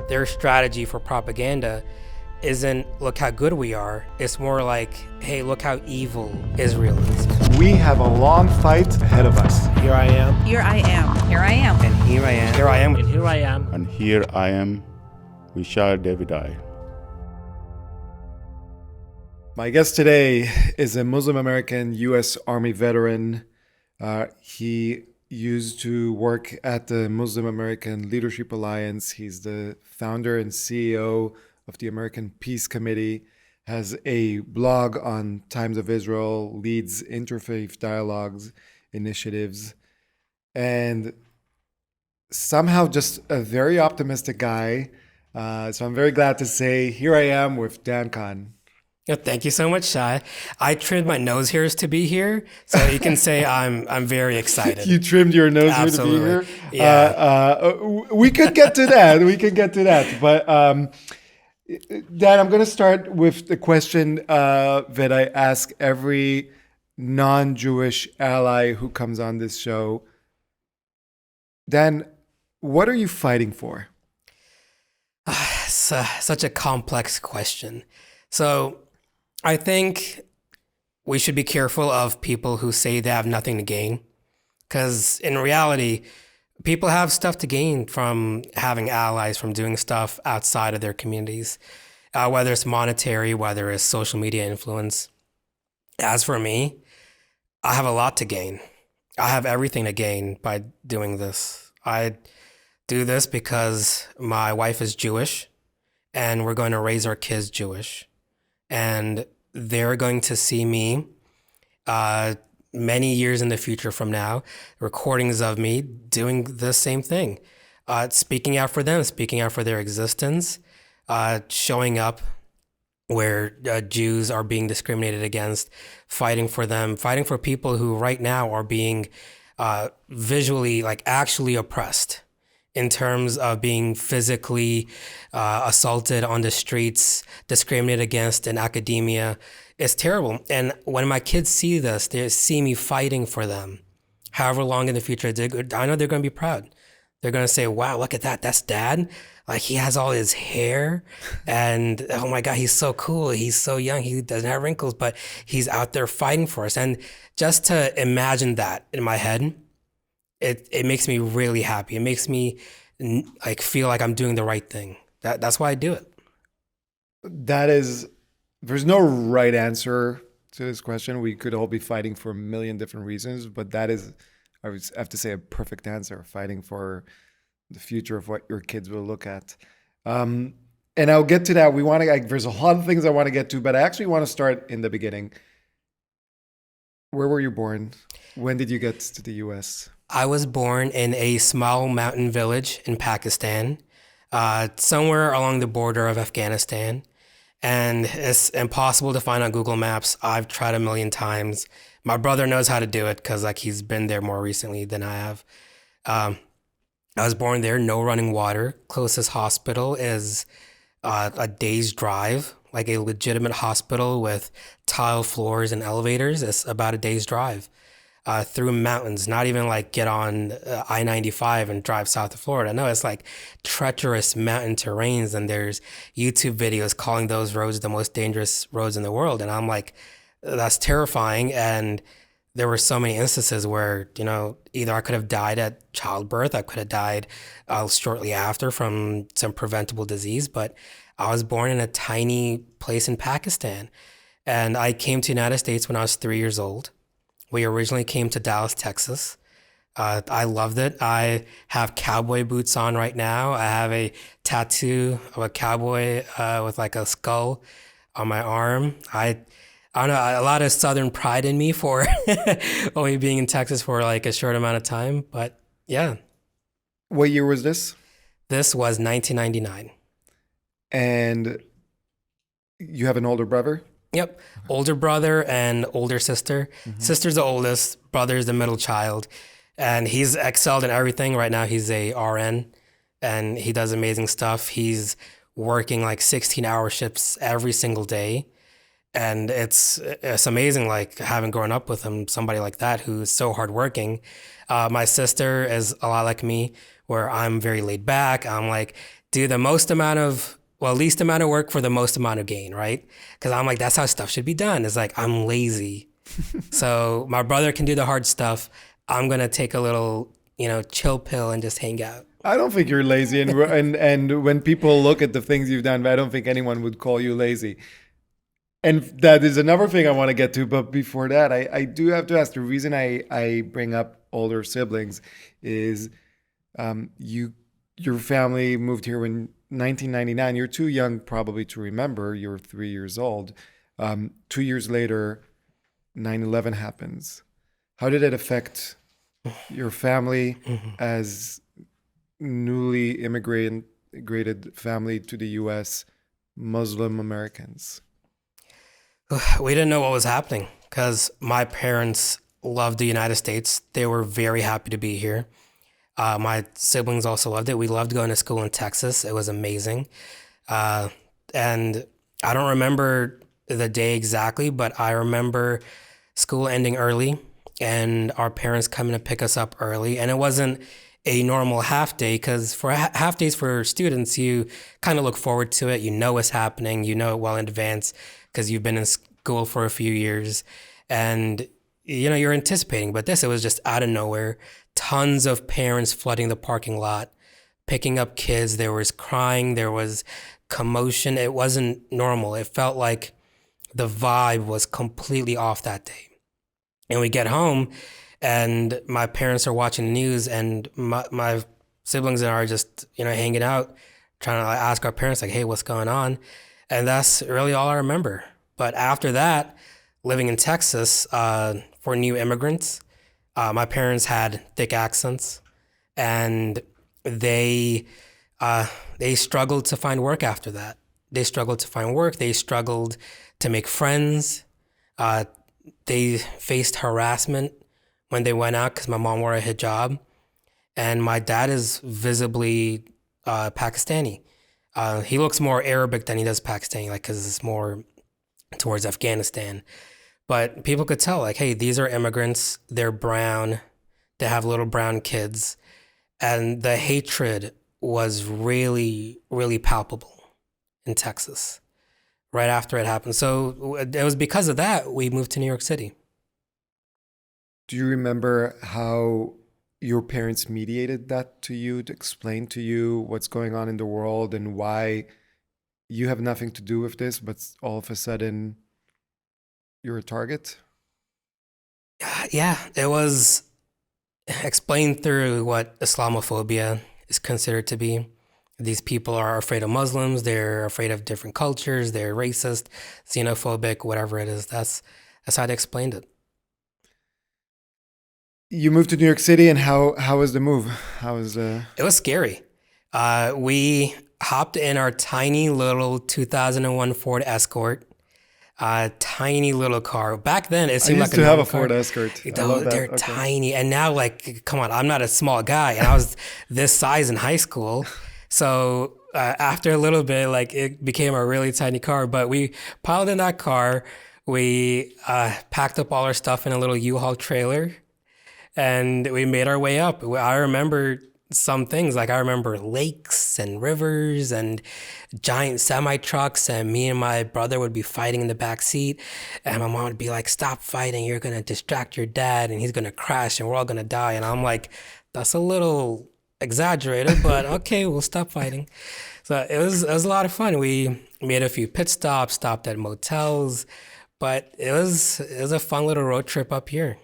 their strategy for propaganda isn't look how good we are. It's more like, hey, look how evil Israel is. We have a long fight ahead of us. Here I am. Here I am. Here I am. And here I am. Here I am. And here I am. And here I am with Shai Davidai. My guest today is a Muslim-American U.S. Army veteran. He used to work at the Muslim-American Leadership Alliance. He's the founder and CEO of the American Peace Committee, has a blog on Times of Israel, leads Interfaith dialogues, initiatives, and somehow just a very optimistic guy. So I'm very glad to say here I am with Danyal Khan. Yeah, thank you so much, Shai. I trimmed my nose hairs to be here, so you can say I'm very excited. You trimmed your nose hair to be here? Yeah. We could get to that. But Dan, I'm going to start with the question that I ask every non-Jewish ally who comes on this show. Dan, what are you fighting for? Such a complex question. So I think we should be careful of people who say they have nothing to gain, because in reality, people have stuff to gain from having allies, from doing stuff outside of their communities, whether it's monetary, whether it's social media influence. As for me, I have a lot to gain. I have everything to gain by doing this. I do this because my wife is Jewish and we're going to raise our kids Jewish. And they're going to see me many years in the future from now, recordings of me doing the same thing, speaking out for them, speaking out for their existence, showing up where Jews are being discriminated against, fighting for them, fighting for people who right now are being visually, like actually oppressed in terms of being physically assaulted on the streets, discriminated against in academia. It's terrible. And when my kids see this, they see me fighting for them, however long in the future, I know they're going to be proud. They're going to say, wow, look at that. That's dad. Like, he has all his hair and oh my God, he's so cool. He's so young. He doesn't have wrinkles, but he's out there fighting for us. And just to imagine that in my head, it makes me really happy. It makes me like feel like I'm doing the right thing. That's why I do it. There's no right answer to this question. We could all be fighting for a million different reasons, but that is, I would have to say, a perfect answer, fighting for the future of what your kids will look at. And I'll get to that. There's a lot of things I want to get to, but I actually want to start in the beginning. Where were you born? When did you get to the U.S.? I was born in a small mountain village in Pakistan, somewhere along the border of Afghanistan. And it's impossible to find on Google Maps. I've tried a million times. My brother knows how to do it because he's been there more recently than I have. I was born there, no running water. Closest hospital is a day's drive, like a legitimate hospital with tile floors and elevators. It's about a day's drive. Through mountains, not even like get on I-95 and drive south of Florida. No, it's like treacherous mountain terrains, and there's YouTube videos calling those roads the most dangerous roads in the world. And I'm like, that's terrifying. And there were so many instances where, either I could have died at childbirth, I could have died shortly after from some preventable disease, but I was born in a tiny place in Pakistan. And I came to the United States when I was 3 years old. We originally came to Dallas, Texas. I loved it. I have cowboy boots on right now. I have a tattoo of a cowboy with like a skull on my arm. I don't know, a lot of Southern pride in me for only being in Texas for like a short amount of time. But yeah. What year was this? This was 1999. And you have an older brother? Yep. Older brother and older sister. Mm-hmm. Sister's the oldest, brother's the middle child. And he's excelled in everything. Right now he's a RN and he does amazing stuff. He's working like 16-hour shifts every single day. And it's amazing, like having grown up with him, somebody like that who's so hardworking. My sister is a lot like me, where I'm very laid back. I'm like do least amount of work for the most amount of gain, right? Because I'm like, that's how stuff should be done. It's like, I'm lazy. So my brother can do the hard stuff. I'm going to take a little, chill pill and just hang out. I don't think you're lazy. And when people look at the things you've done, I don't think anyone would call you lazy. And that is another thing I want to get to. But before that, I do have to ask, the reason I bring up older siblings is your family moved here in 1999. You're too young probably to remember. You're 3 years old. 2 years later, 9/11 happens. How did it affect your family as newly immigrated family to the U.S., Muslim Americans? We didn't know what was happening because my parents loved the United States. They were very happy to be here. My siblings also loved it. We loved going to school in Texas. It was amazing. And I don't remember the day exactly, but I remember school ending early and our parents coming to pick us up early. And it wasn't a normal half day because for half days for students, you kind of look forward to it. You know what's happening. You know it well in advance because you've been in school for a few years and you're anticipating. But it was just out of nowhere. Tons of parents flooding the parking lot, picking up kids. There was crying. There was commotion. It wasn't normal. It felt like the vibe was completely off that day. And we get home and my parents are watching the news and my siblings and I are just, hanging out, trying to ask our parents like, hey, what's going on? And that's really all I remember. But after that, living in Texas for new immigrants, my parents had thick accents and they struggled to find work after that. They struggled to find work. They struggled to make friends. They faced harassment when they went out because my mom wore a hijab. And my dad is visibly Pakistani. He looks more Arabic than he does Pakistani, because it's more towards Afghanistan. But people could tell, hey, these are immigrants. They're brown. They have little brown kids. And the hatred was really, really palpable in Texas right after it happened. So it was because of that we moved to New York City. Do you remember how your parents mediated that to you, to explain to you what's going on in the world and why you have nothing to do with this, but all of a sudden you're a target? Yeah, it was explained through what Islamophobia is considered to be. These people are afraid of Muslims. They're afraid of different cultures. They're racist, xenophobic, whatever it is. That's how they explained it. You moved to New York City, and how was the move? It was scary. We hopped in our tiny little 2001 Ford Escort. Tiny little car. Back then, it seemed like a normal car. I used to have a Ford Escort. They're tiny. And now, come on, I'm not a small guy. And I was this size in high school. So after a little bit, it became a really tiny car. But we piled in that car. We packed up all our stuff in a little U-Haul trailer. And we made our way up. I remember some things, I remember lakes and rivers and giant semi-trucks, and me and my brother would be fighting in the back seat, and my mom would be like, stop fighting, you're gonna distract your dad and he's gonna crash and we're all gonna die. And I'm like, that's a little exaggerated, but okay, we'll stop fighting. So it was a lot of fun. We made a few pit stops, stopped at motels, but it was a fun little road trip up here.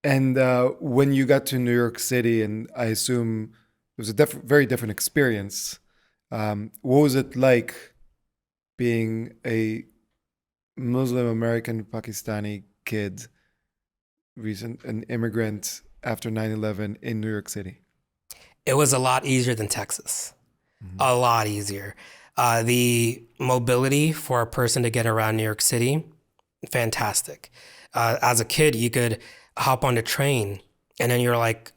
And when you got to New York City, and I assume it was a very different experience, what was it like being a Muslim-American Pakistani kid, an immigrant after 9/11 in New York City? It was a lot easier than Texas. A lot easier. The mobility for a person to get around New York City, fantastic. As a kid, you could hop on the train and then you're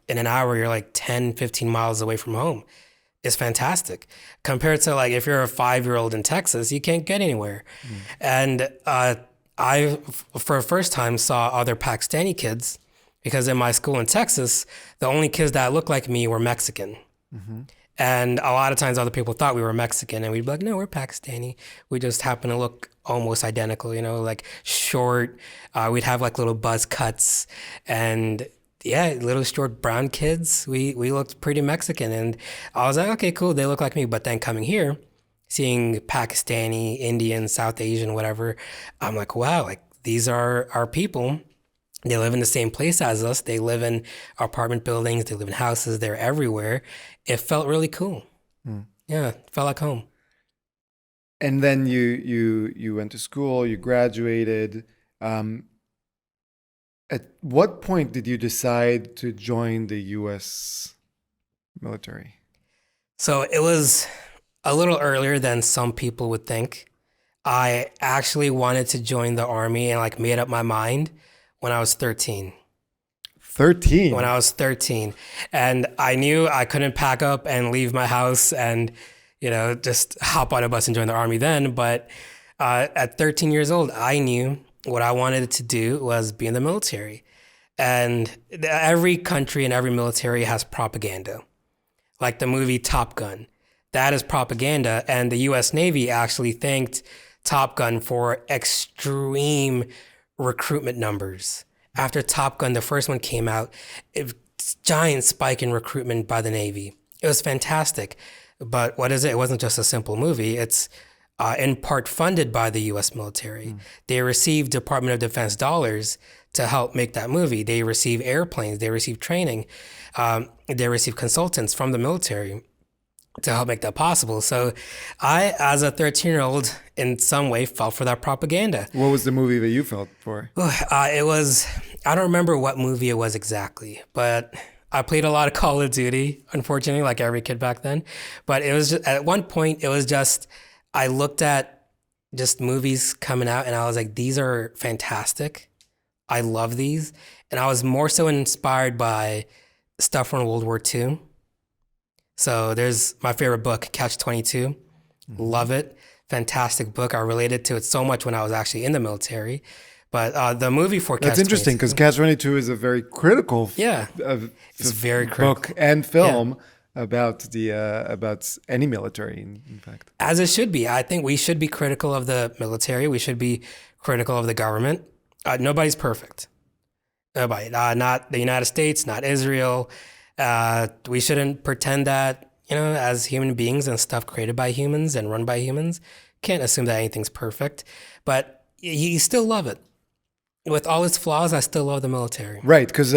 in an hour, you're 10, 15 miles away from home. It's fantastic. Compared to if you're a 5-year-old in Texas, you can't get anywhere. And I, for the first time, saw other Pakistani kids because in my school in Texas, the only kids that looked like me were Mexican. And a lot of times other people thought we were Mexican and we'd be like, no, we're Pakistani. We just happen to look almost identical, like short. We'd have like little buzz cuts and yeah, little short brown kids. We looked pretty Mexican. And I was like, okay, cool. They look like me. But then coming here, seeing Pakistani, Indian, South Asian, whatever, I'm like, wow, like these are our people. They live in the same place as us. They live in apartment buildings. They live in houses. They're everywhere. It felt really cool. Yeah, it felt like home. And then you went to school, you graduated. At what point did you decide to join the U.S. military? So it was a little earlier than some people would think. I actually wanted to join the Army and like made up my mind when I was 13. 13? When I was 13. And I knew I couldn't pack up and leave my house and, just hop on a bus and join the Army then. But at 13 years old, I knew what I wanted to do was be in the military. And every country and every military has propaganda. Like the movie Top Gun. That is propaganda. And the U.S. Navy actually thanked Top Gun for extreme recruitment numbers. After Top Gun, the first one came out, giant spike in recruitment by the Navy. It was fantastic. But what is it? It wasn't just a simple movie. It's in part funded by the U.S. military. They received Department of Defense dollars to help make that movie. They receive airplanes. They receive training. They receive consultants from the military to help make that possible. So I, as a 13-year-old, in some way fell for that propaganda. What was the movie that you fell for? It was, I don't remember what movie it was exactly, but I played a lot of Call of Duty, unfortunately, like every kid back then. But it was just, at one point, it was just, I looked at just movies coming out and I was like, these are fantastic. I love these. And I was more so inspired by stuff from World War II. So there's my favorite book, Catch-22. Love it. Fantastic book. I related to it so much when I was actually in the military. But the movie for That's interesting because Catch-22 is a very critical it's very critical. book and film about any military, in fact. As it should be. I think we should be critical of the military. We should be critical of the government. Nobody's perfect. Nobody. Not the United States, not Israel. We shouldn't pretend that, as human beings and stuff created by humans and run by humans, can't assume that anything's perfect. But you still love it. With all its flaws, I still love the military. Right, because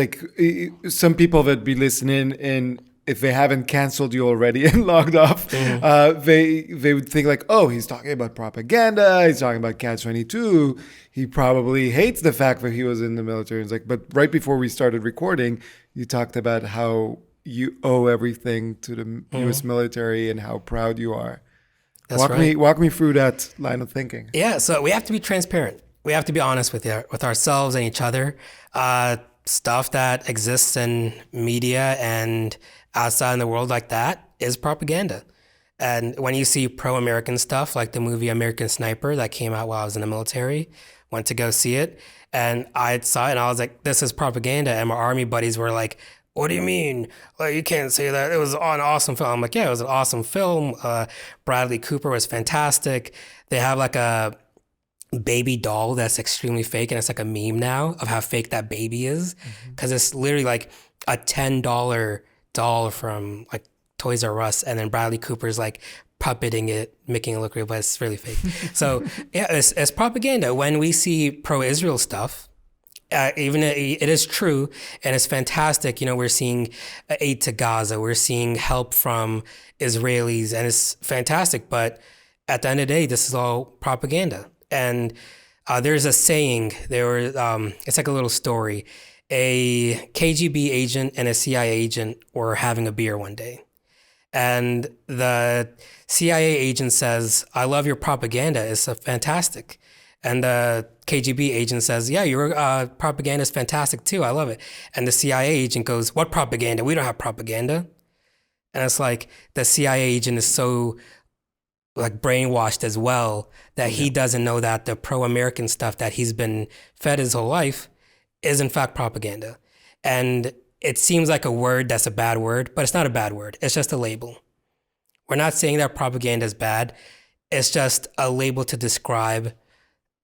some people that be listening and if they haven't canceled you already and logged off, they would think like, oh, he's talking about propaganda. He's talking about Catch-22. He probably hates the fact that he was in the military. It's like, but right before we started recording, you talked about how you owe everything to the U.S. military and how proud you are. That's right. Walk me through that line of thinking. Yeah, so we have to be transparent. We have to be honest with ourselves and each other. Stuff that exists in media and outside in the world like that is propaganda. And when you see pro-American stuff, like the movie American Sniper that came out while I was in the military, went to go see it, and I saw it and I was like, this is propaganda. And my Army buddies were like, what do you mean? Like, you can't say that. It was an awesome film. I'm like, yeah, it was an awesome film. Bradley Cooper was fantastic. They have like a baby doll that's extremely fake, and it's like a meme now of how fake that baby is, because it's literally like a $10 doll from like Toys R Us, and then Bradley Cooper's like puppeting it, making it look real, but it's really fake. So yeah, it's propaganda. When we see pro-Israel stuff, even it is true and it's fantastic. We're seeing aid to Gaza, we're seeing help from Israelis, and it's fantastic. But at the end of the day, this is all propaganda. And there's a saying, it's like a little story. A KGB agent and a CIA agent were having a beer one day. And the CIA agent says, I love your propaganda, it's fantastic. And the KGB agent says, yeah, your propaganda is fantastic too, I love it. And the CIA agent goes, what propaganda? We don't have propaganda. And it's like the CIA agent is so like brainwashed as well that he doesn't know that the pro-American stuff that he's been fed his whole life is in fact propaganda. And it seems like a word that's a bad word, but it's not a bad word. It's just a label. We're not saying that propaganda is bad. It's just a label to describe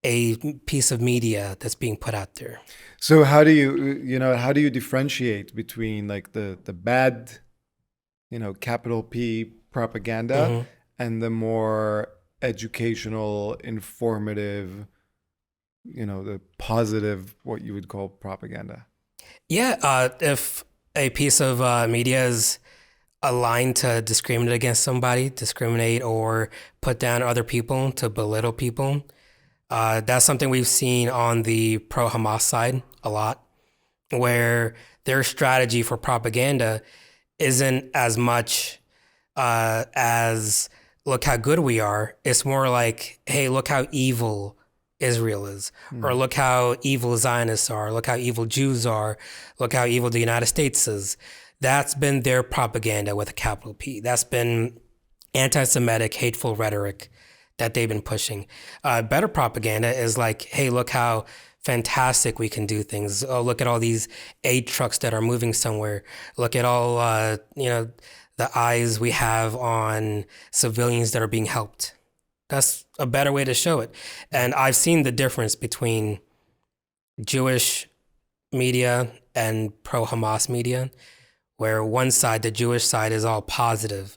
a piece of media that's being put out there. So how do you differentiate between like the bad, capital P propaganda and the more educational, informative, the positive, what you would call propaganda? Yeah, if a piece of media is aligned to discriminate against somebody, discriminate or put down other people, to belittle people, that's something we've seen on the pro-Hamas side a lot, where their strategy for propaganda isn't as much as look how good we are. It's more like, hey, look how evil Israel is, or look how evil Zionists are, look how evil Jews are, look how evil the United States is. That's been their propaganda with a capital P. That's been anti-Semitic, hateful rhetoric that they've been pushing. Better propaganda is like, hey, look how fantastic we can do things. Oh, look at all these aid trucks that are moving somewhere. Look at all, the eyes we have on civilians that are being helped. That's a better way to show it. And I've seen the difference between Jewish media and pro-Hamas media, where one side, the Jewish side, is all positive,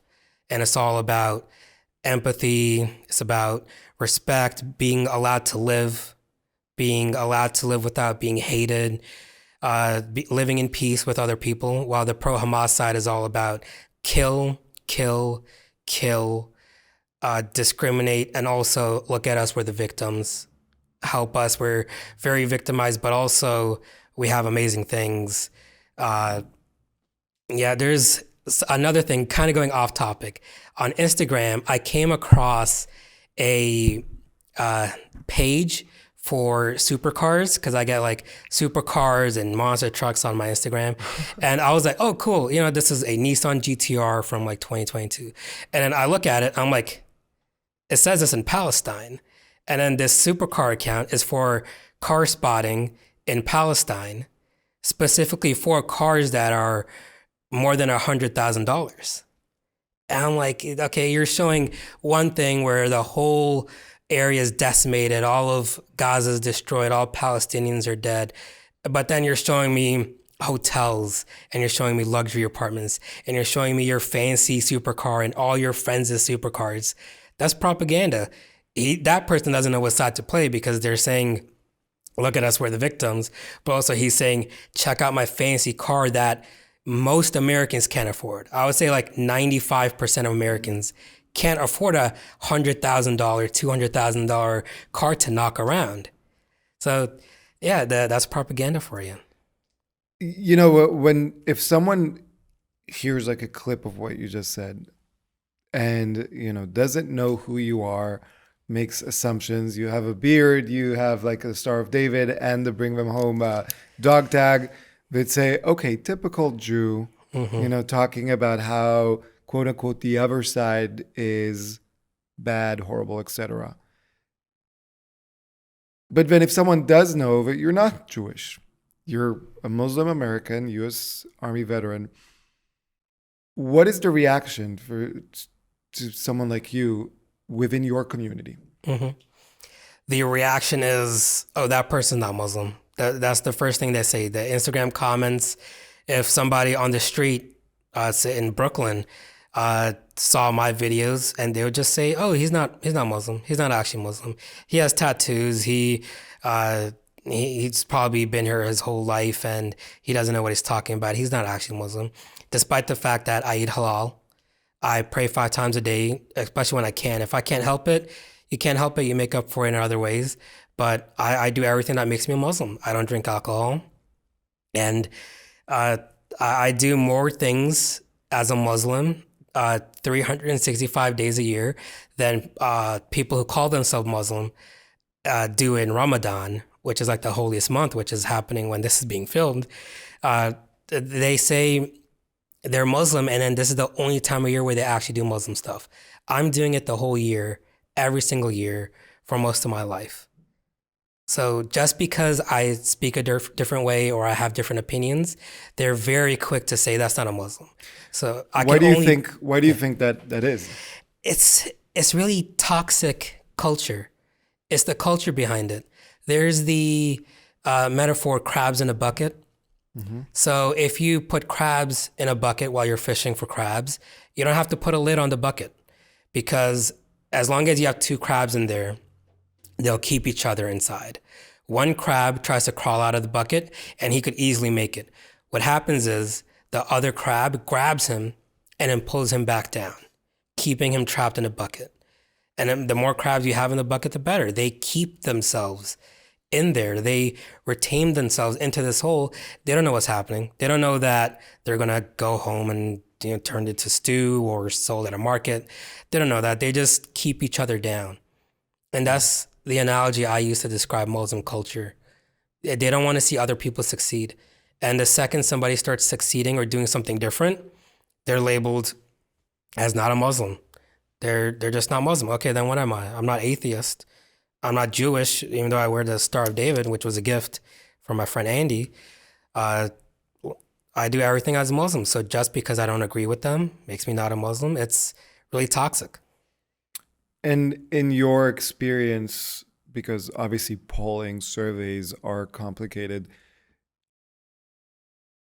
and it's all about empathy. It's about respect, being allowed to live without being hated, living in peace with other people, while the pro-Hamas side is all about kill, kill, kill, discriminate, and also look at us, we're the victims, help us, we're very victimized, but also we have amazing things. There's another thing, kind of going off topic. On Instagram, I came across a page for supercars, because I get like supercars and monster trucks on my Instagram. And I was like, oh, cool. This is a Nissan GTR from like 2022. And then I look at it, I'm like, it says this in Palestine. And then this supercar account is for car spotting in Palestine, specifically for cars that are more than $100,000. And I'm like, okay, you're showing one thing where the whole area is decimated, all of Gaza is destroyed, all Palestinians are dead. But then you're showing me hotels, and you're showing me luxury apartments, and you're showing me your fancy supercar and all your friends' supercars. That's propaganda. That person doesn't know what side to play, because they're saying, look at us, we're the victims. But also he's saying, check out my fancy car that most Americans can't afford. I would say like 95% of Americans can't afford a $100,000, $200,000 car to knock around. So yeah, that's propaganda for you. If someone hears like a clip of what you just said and, doesn't know who you are, makes assumptions, you have a beard, you have like a Star of David and the Bring Them Home dog tag, they'd say, okay, typical Jew, talking about how, quote unquote, the other side is bad, horrible, etc. But then if someone does know that you're not Jewish, you're a Muslim-American U.S. Army veteran, what is the reaction to someone like you within your community? The reaction is, oh, that person's not Muslim. That's the first thing they say. The Instagram comments, if somebody on the street say in Brooklyn saw my videos, and they would just say, oh, he's not Muslim. He's not actually Muslim. He has tattoos. He's probably been here his whole life, and he doesn't know what he's talking about. He's not actually Muslim, despite the fact that I eat halal. I pray 5 times a day, especially when I can. If I can't help it, you can't help it. You make up for it in other ways. But I do everything that makes me a Muslim. I don't drink alcohol. And I do more things as a Muslim 365 days a year than people who call themselves Muslim do in Ramadan, which is like the holiest month, which is happening when this is being filmed. They say they're Muslim, and then this is the only time of year where they actually do Muslim stuff. I'm doing it the whole year, every single year, for most of my life. So just because I speak a different way or I have different opinions, they're very quick to say that's not a Muslim. So Why do you think that is? It's really toxic culture. It's the culture behind it. There's the metaphor crabs in a bucket. So if you put crabs in a bucket while you're fishing for crabs, you don't have to put a lid on the bucket, because as long as you have two crabs in there, they'll keep each other inside. One crab tries to crawl out of the bucket and he could easily make it. What happens is the other crab grabs him and then pulls him back down, keeping him trapped in a bucket. And then the more crabs you have in the bucket, the better. They keep themselves in there. They retain themselves into this hole. They don't know what's happening. They don't know that they're gonna go home and turned into stew or sold at a market. They don't know that. They just keep each other down. And that's the analogy I use to describe Muslim culture. They don't want to see other people succeed. And the second somebody starts succeeding or doing something different, they're labeled as not a Muslim. They're just not Muslim. Okay, then what am I? I'm not atheist. I'm not Jewish, even though I wear the Star of David, which was a gift from my friend Andy. I do everything as a Muslim. So just because I don't agree with them makes me not a Muslim. It's really toxic. And in your experience, because obviously polling surveys are complicated,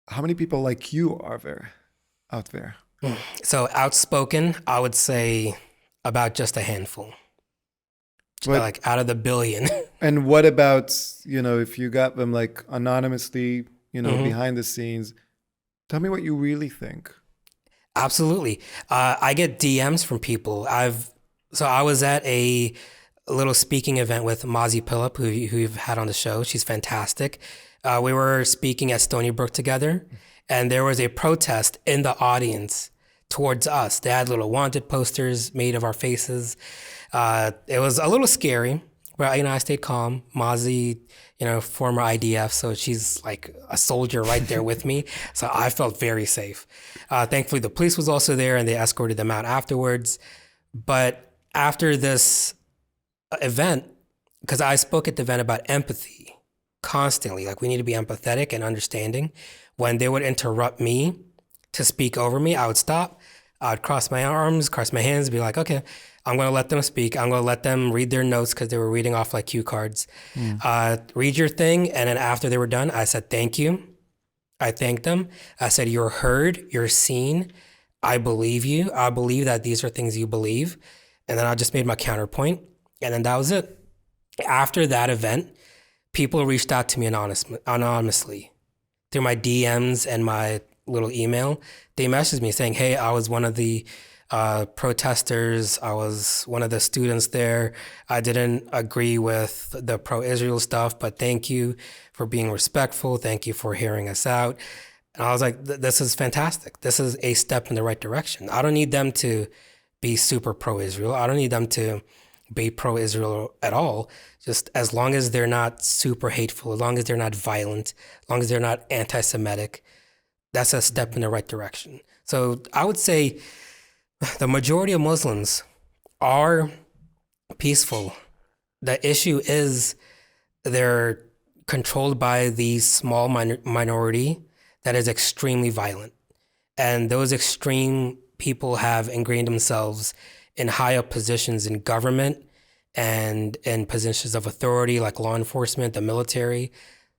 how many people like you are there out there? So outspoken, I would say about just a handful. Like out of the billion. And what about, if you got them like anonymously, behind the scenes, tell me what you really think. Absolutely. I get DMs from people. I was at a little speaking event with Mazi Philip, who you've had on the show. She's fantastic. We were speaking at Stony Brook together, and there was a protest in the audience towards us. They had little wanted posters made of our faces. It was a little scary, but I stayed calm. Mazi, former IDF, so she's like a soldier right there with me. So I felt very safe. Thankfully, the police was also there, and they escorted them out afterwards. But after this event, because I spoke at the event about empathy constantly, like we need to be empathetic and understanding. When they would interrupt me to speak over me, I would stop. I would cross my arms, cross my hands, be like, okay, I'm going to let them speak. I'm going to let them read their notes, because they were reading off like cue cards. Read your thing. And then after they were done, I said, thank you. I thanked them. I said, you're heard, you're seen. I believe you. I believe that these are things you believe. And then I just made my counterpoint. And then that was it. After that event, people reached out to me anonymously through my DMs and my little email. They messaged me saying, hey, I was one of the protesters. I was one of the students there. I didn't agree with the pro-Israel stuff, but thank you for being respectful. Thank you for hearing us out. And I was like, this is fantastic. This is a step in the right direction. I don't need them to be super pro-Israel. I don't need them to be pro-Israel at all. Just as long as they're not super hateful, as long as they're not violent, as long as they're not anti-Semitic, that's a step in the right direction. So I would say the majority of Muslims are peaceful. The issue is they're controlled by the small minority that is extremely violent. And those extreme people have ingrained themselves in high up positions in government and in positions of authority like law enforcement, the military.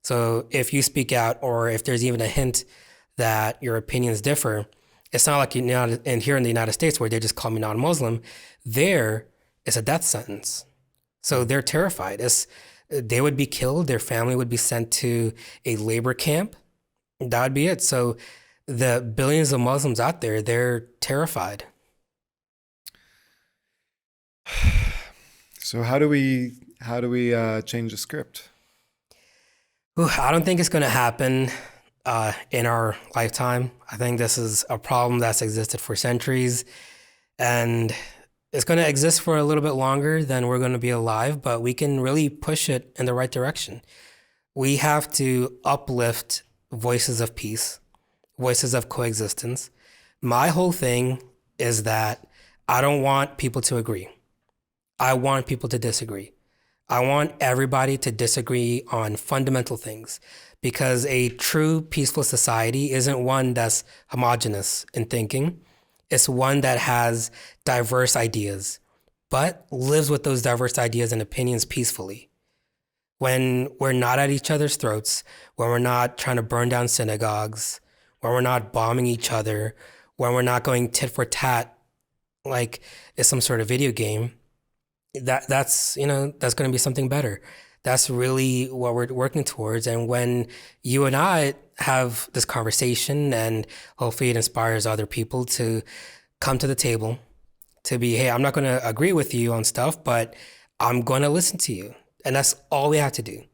So if you speak out, or if there's even a hint that your opinions differ, it's not like and here in the United States where they just call me non-Muslim. There, it's a death sentence. So they're terrified. They would be killed. Their family would be sent to a labor camp. That would be it. So the billions of Muslims out there, they're terrified. So how do we change the script? I don't think it's going to happen in our lifetime. I think this is a problem that's existed for centuries, and it's going to exist for a little bit longer than we're going to be alive, but we can really push it in the right direction. We have to uplift voices of peace, voices of coexistence. My whole thing is that I don't want people to agree. I want people to disagree. I want everybody to disagree on fundamental things, because a true peaceful society isn't one that's homogenous in thinking. It's one that has diverse ideas, but lives with those diverse ideas and opinions peacefully. When we're not at each other's throats, when we're not trying to burn down synagogues, when we're not bombing each other, when we're not going tit for tat like it's some sort of video game, that's that's going to be something better. That's really what we're working towards. And when you and I have this conversation, and hopefully it inspires other people to come to the table, to be, hey, I'm not going to agree with you on stuff, but I'm going to listen to you. And that's all we have to do.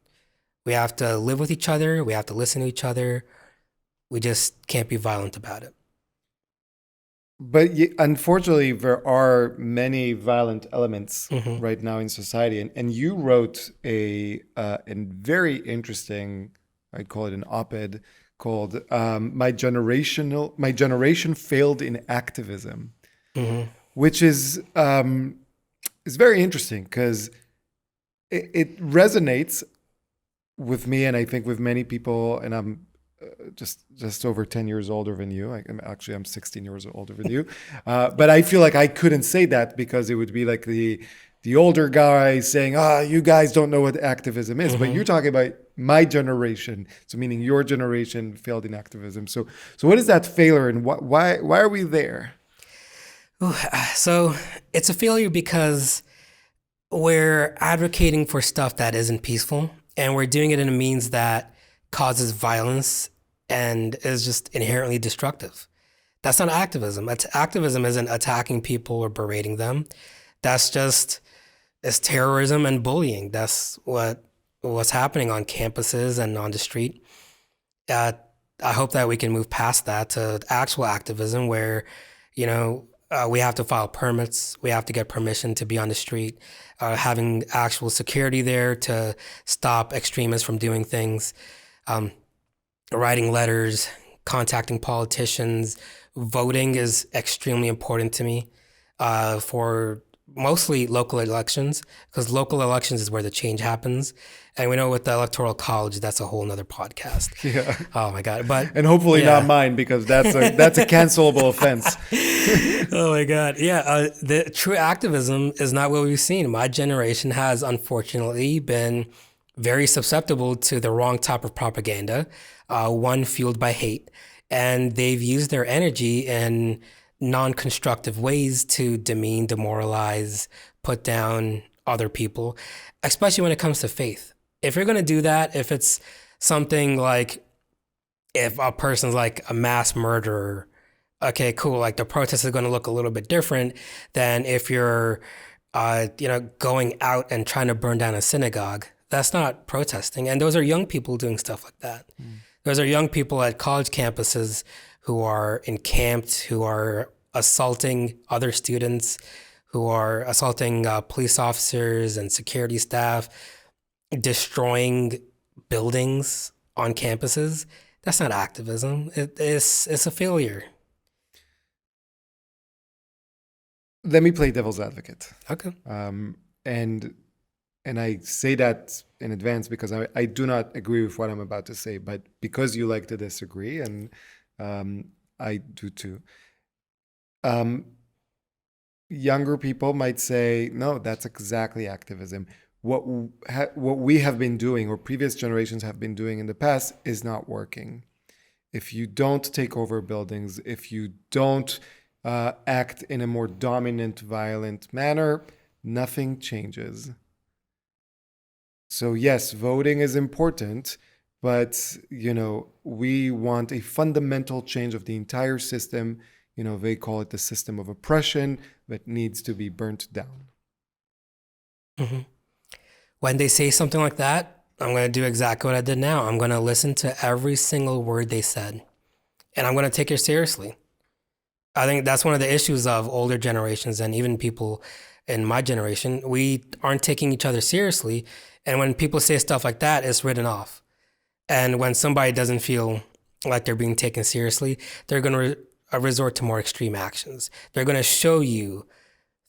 We have to live with each other. We have to listen to each other. We just can't be violent about it. But unfortunately, there are many violent elements right now in society. And you wrote a very interesting, I'd call it an op-ed, called My Generation Failed in Activism, which is very interesting because it resonates with me, and I think with many people, and I'm just over 10 years older than you. I'm 16 years older than you. But I feel like I couldn't say that because it would be like the older guy saying, you guys don't know what activism is. But you're talking about my generation. So meaning your generation failed in activism. So what is that failure, and why are we there? So it's a failure because we're advocating for stuff that isn't peaceful, and we're doing it in a means that causes violence and is just inherently destructive. That's not activism. Activism isn't attacking people or berating them. It's terrorism and bullying. That's what's happening on campuses and on the street. I hope that we can move past that to actual activism where, we have to file permits. We have to get permission to be on the street, having actual security there to stop extremists from doing things. Writing letters, contacting politicians, voting is extremely important to me for mostly local elections, because local elections is where the change happens. And we know with the Electoral College, that's a whole nother podcast. Yeah. Oh my God. And hopefully not mine, because that's a cancelable offense. Oh my God. Yeah. The true activism is not what we've seen. My generation has unfortunately been very susceptible to the wrong type of propaganda, one fueled by hate. And they've used their energy in non-constructive ways to demean, demoralize, put down other people, especially when it comes to faith. If you're going to do that, if it's something like, if a person's like a mass murderer, okay, cool. Like the protest is going to look a little bit different than if you're, going out and trying to burn down a synagogue. That's not protesting. And those are young people doing stuff like that. Those are young people at college campuses who are encamped, who are assaulting other students, who are assaulting police officers and security staff, destroying buildings on campuses. That's not activism. It's a failure. Let me play devil's advocate. Okay. And I say that in advance because I do not agree with what I'm about to say, but because you like to disagree, and I do too. Younger people might say, no, that's exactly activism. What we have been doing, or previous generations have been doing in the past, is not working. If you don't take over buildings, if you don't act in a more dominant, violent manner, nothing changes. So yes, voting is important, but we want a fundamental change of the entire system. They call it the system of oppression that needs to be burnt down. Mm-hmm. When they say something like that, I'm going to do exactly what I did now. I'm going to listen to every single word they said, and I'm going to take it seriously. I think that's one of the issues of older generations and even people in my generation. We aren't taking each other seriously. And when people say stuff like that, it's written off. And when somebody doesn't feel like they're being taken seriously, they're going to resort to more extreme actions. They're going to show you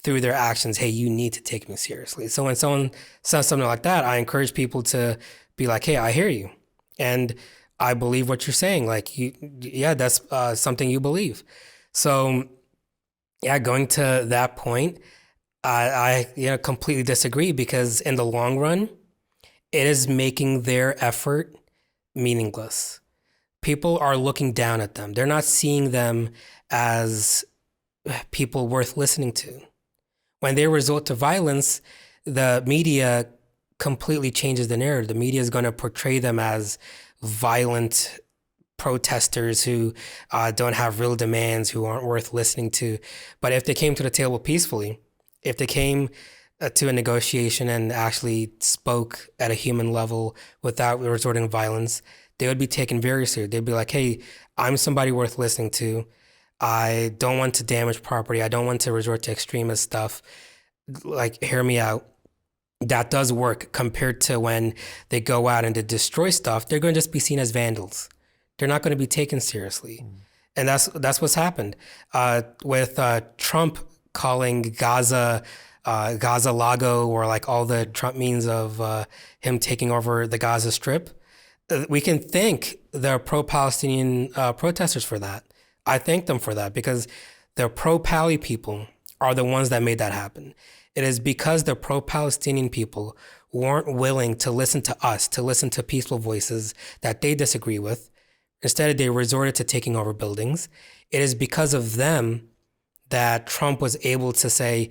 through their actions, hey, you need to take me seriously. So when someone says something like that, I encourage people to be like, hey, I hear you. And I believe what you're saying. Like, that's something you believe. So, yeah, going to that point, I completely disagree, because in the long run, it is making their effort meaningless. People are looking down at them. They're not seeing them as people worth listening to. When they resort to violence, the media completely changes the narrative. The media is going to portray them as violent protesters who don't have real demands, who aren't worth listening to. But if they came to the table peacefully, if they came to a negotiation and actually spoke at a human level without resorting to violence, they would be taken very seriously. They'd be like, hey, I'm somebody worth listening to. I don't want to damage property. I don't want to resort to extremist stuff. Like, hear me out. That does work compared to when they go out and they destroy stuff. They're going to just be seen as vandals. They're not going to be taken seriously. And that's what's happened with Trump calling Gaza Lago, or like all the Trump memes of him taking over the Gaza Strip. We can thank the pro-Palestinian protesters for that. I thank them for that, because the pro-Pally people are the ones that made that happen. It is because the pro-Palestinian people weren't willing to listen to us, to listen to peaceful voices that they disagree with. Instead, they resorted to taking over buildings. It is because of them that Trump was able to say,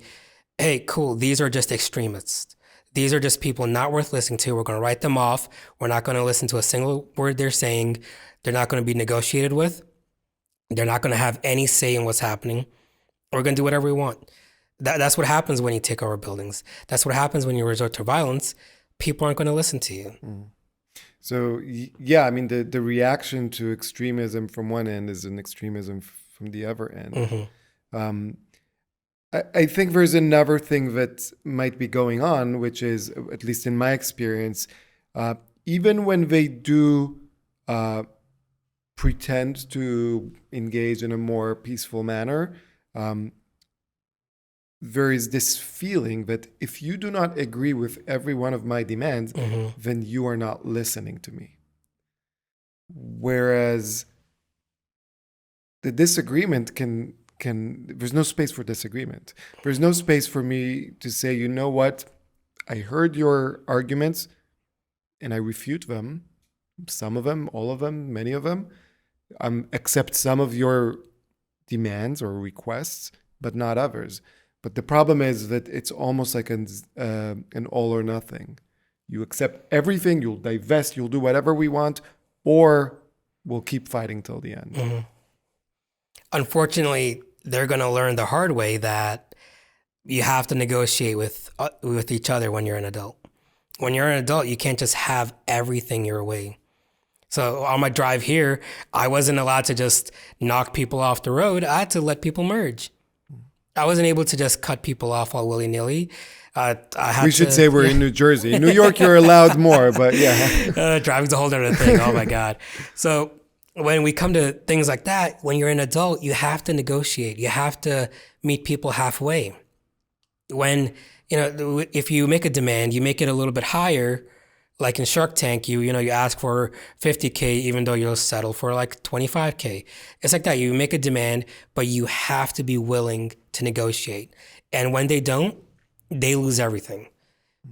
hey, cool, these are just extremists. These are just people not worth listening to. We're going to write them off. We're not going to listen to a single word they're saying. They're not going to be negotiated with. They're not going to have any say in what's happening. We're going to do whatever we want. That's what happens when you take over buildings. That's what happens when you resort to violence. People aren't going to listen to you. So, yeah, I mean, the reaction to extremism from one end is an extremism from the other end. I think there's another thing that might be going on, which is, at least in my experience, even when they do pretend to engage in a more peaceful manner, there is this feeling that if you do not agree with every one of my demands, then you are not listening to me. Whereas the disagreement can there's no space for disagreement. There's no space for me to say, you know what, I heard your arguments and I refute them. Some of them, all of them, many of them. Accept some of your demands or requests, but not others. But the problem is that it's almost like an all or nothing. You accept everything, you'll divest, you'll do whatever we want, or we'll keep fighting till the end. Unfortunately, they're going to learn the hard way that you have to negotiate with each other when you're an adult. When you're an adult, you can't just have everything your way. So on my drive here, I wasn't allowed to just knock people off the road. I had to let people merge. I wasn't able to just cut people off all willy-nilly. We should say we're in New Jersey. In New York, you're allowed more, but yeah. Driving's a whole other thing. Oh, my God. So when we come to things like that, when you're an adult, you have to negotiate. You have to meet people halfway. When, if you make a demand, you make it a little bit higher. Like in Shark Tank, you ask for $50K, even though you'll settle for like $25K. It's like that. You make a demand, but you have to be willing to negotiate. And when they don't, they lose everything.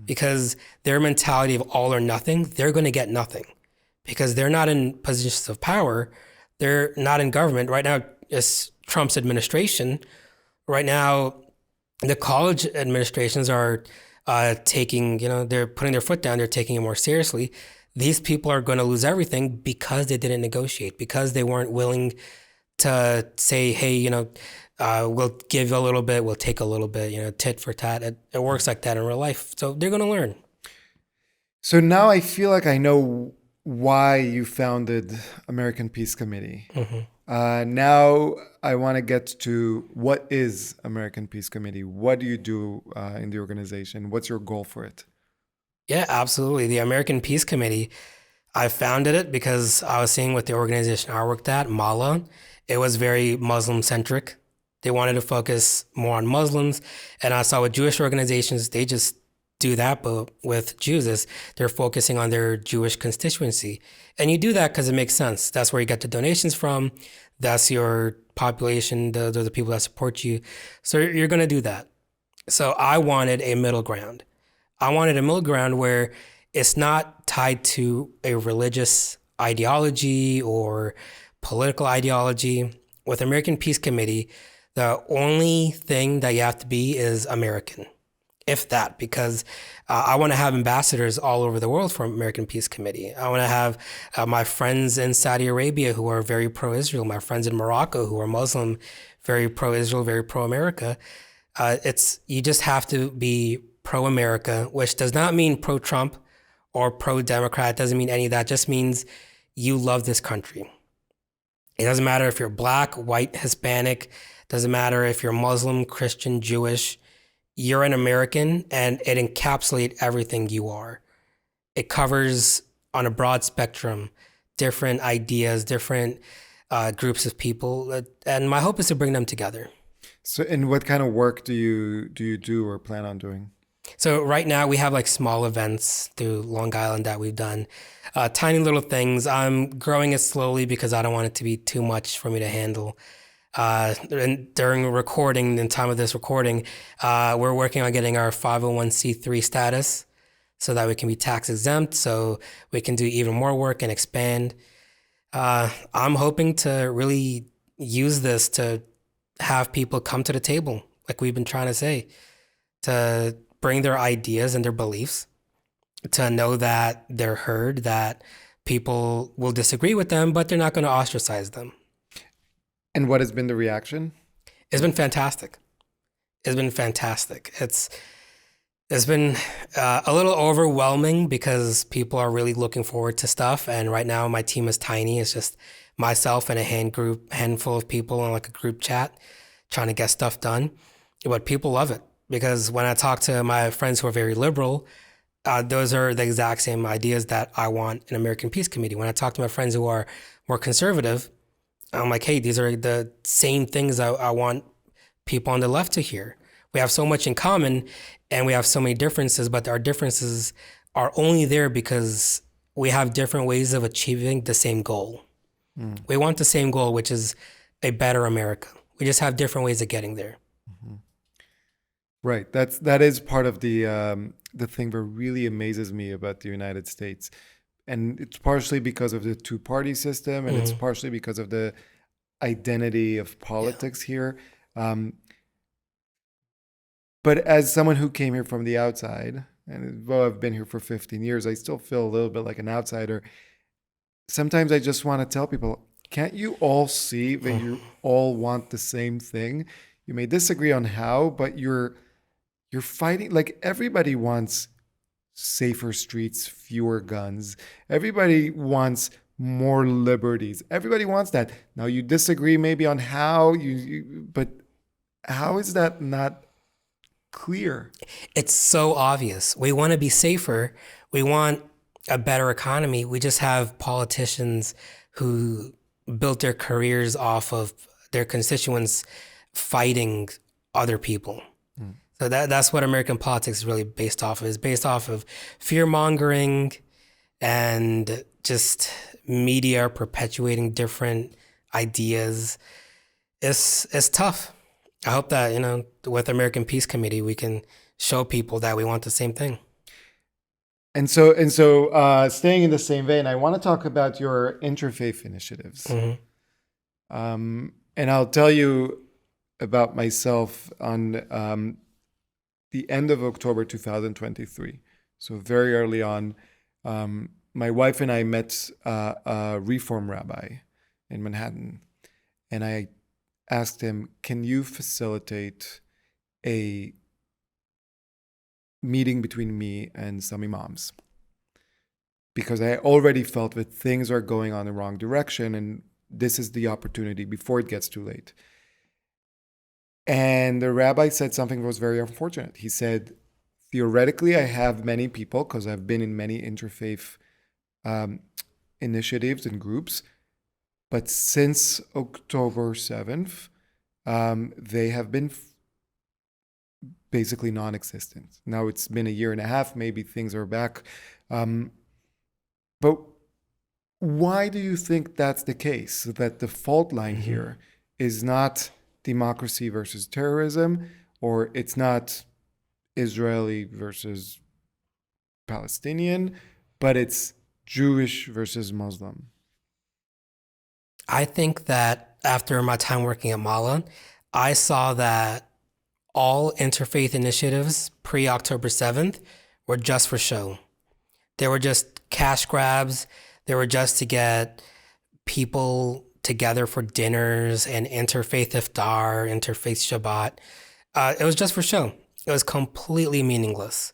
Because their mentality of all or nothing, they're going to get nothing. Because they're not in positions of power. They're not in government. Right now, it's Trump's administration. Right now, the college administrations are taking, they're putting their foot down. They're taking it more seriously. These people are going to lose everything because they didn't negotiate, because they weren't willing to say, hey, we'll give you a little bit, we'll take a little bit, tit for tat. It works like that in real life. So they're going to learn. So now I feel like I know why you founded American Peace Committee. Now I want to get to what is American Peace Committee? What do you do in the organization? What's your goal for it? Yeah, absolutely. The American Peace Committee, I founded it because I was seeing with the organization I worked at, Mala, it was very Muslim-centric. They wanted to focus more on Muslims. And I saw with Jewish organizations, they just do that, but with Jews, they're focusing on their Jewish constituency. And you do that because it makes sense. That's where you get the donations from. That's your population. Those are the people that support you. So you're going to do that. So I wanted a middle ground. I wanted a middle ground where it's not tied to a religious ideology or political ideology. With American Peace Committee, the only thing that you have to be is American, if that, because I want to have ambassadors all over the world for American Peace Committee. I want to have my friends in Saudi Arabia who are very pro-Israel, my friends in Morocco who are Muslim, very pro-Israel, very pro-America. You just have to be pro-America, which does not mean pro-Trump or pro-Democrat. It doesn't mean any of that. It just means you love this country. It doesn't matter if you're black, white, Hispanic. It doesn't matter if you're Muslim, Christian, Jewish. You're an American, and it encapsulates everything you are. It covers on a broad spectrum different ideas, different groups of people, and my hope is to bring them together. So, and what kind of work do you do or plan on doing? So right now we have like small events through Long Island that we've done, tiny little things. I'm growing it slowly because I don't want it to be too much for me to handle. And during recording, in time of this recording, we're working on getting our 501c3 status so that we can be tax exempt, so we can do even more work and expand. I'm hoping to really use this to have people come to the table, like we've been trying to say, to bring their ideas and their beliefs, to know that they're heard, that people will disagree with them, but they're not going to ostracize them. And what has been the reaction? It's been fantastic. It's been fantastic. It's been a little overwhelming because people are really looking forward to stuff. And right now my team is tiny. It's just myself and a handful of people in like a group chat trying to get stuff done. But people love it because when I talk to my friends who are very liberal, those are the exact same ideas that I want in American Peace Committee. When I talk to my friends who are more conservative, I'm like, hey, these are the same things I want people on the left to hear. We have so much in common and we have so many differences, but our differences are only there because we have different ways of achieving the same goal. We want the same goal, which is a better America. We just have different ways of getting there. Mm-hmm. Right. That is part of the thing that really amazes me about the United States. And it's partially because of the two-party system, and it's partially because of the identity of politics here. But as someone who came here from the outside, and though I've been here for 15 years, I still feel a little bit like an outsider. Sometimes I just want to tell people, can't you all see that you all want the same thing? You may disagree on how, but you're fighting. Like, everybody wants safer streets, fewer guns. Everybody wants more liberties. Everybody wants that. Now you disagree maybe on how but how is that not clear? It's so obvious. We want to be safer. We want a better economy. We just have politicians who built their careers off of their constituents fighting other people. So that's what American politics is really based off of. It's based off of fear-mongering and just media perpetuating different ideas. It's tough. I hope that, with American Peace Committee, we can show people that we want the same thing. And so, staying in the same vein, I want to talk about your interfaith initiatives. And I'll tell you about myself on the end of October 2023. So very early on, my wife and I met a Reform rabbi in Manhattan. And I asked him, can you facilitate a meeting between me and some imams? Because I already felt that things are going on the wrong direction, and this is the opportunity before it gets too late. And the rabbi said something that was very unfortunate. He said, theoretically, I have many people because I've been in many interfaith initiatives and groups. But since October 7th, they have been basically non-existent. Now it's been a year and a half, maybe things are back. But why do you think that's the case? That the fault line here is not democracy versus terrorism, or it's not Israeli versus Palestinian, but it's Jewish versus Muslim? I think that after my time working at Mala, I saw that all interfaith initiatives pre-October 7th were just for show. They were just cash grabs. They were just to get people together for dinners and interfaith iftar, interfaith Shabbat. It was just for show. It was completely meaningless.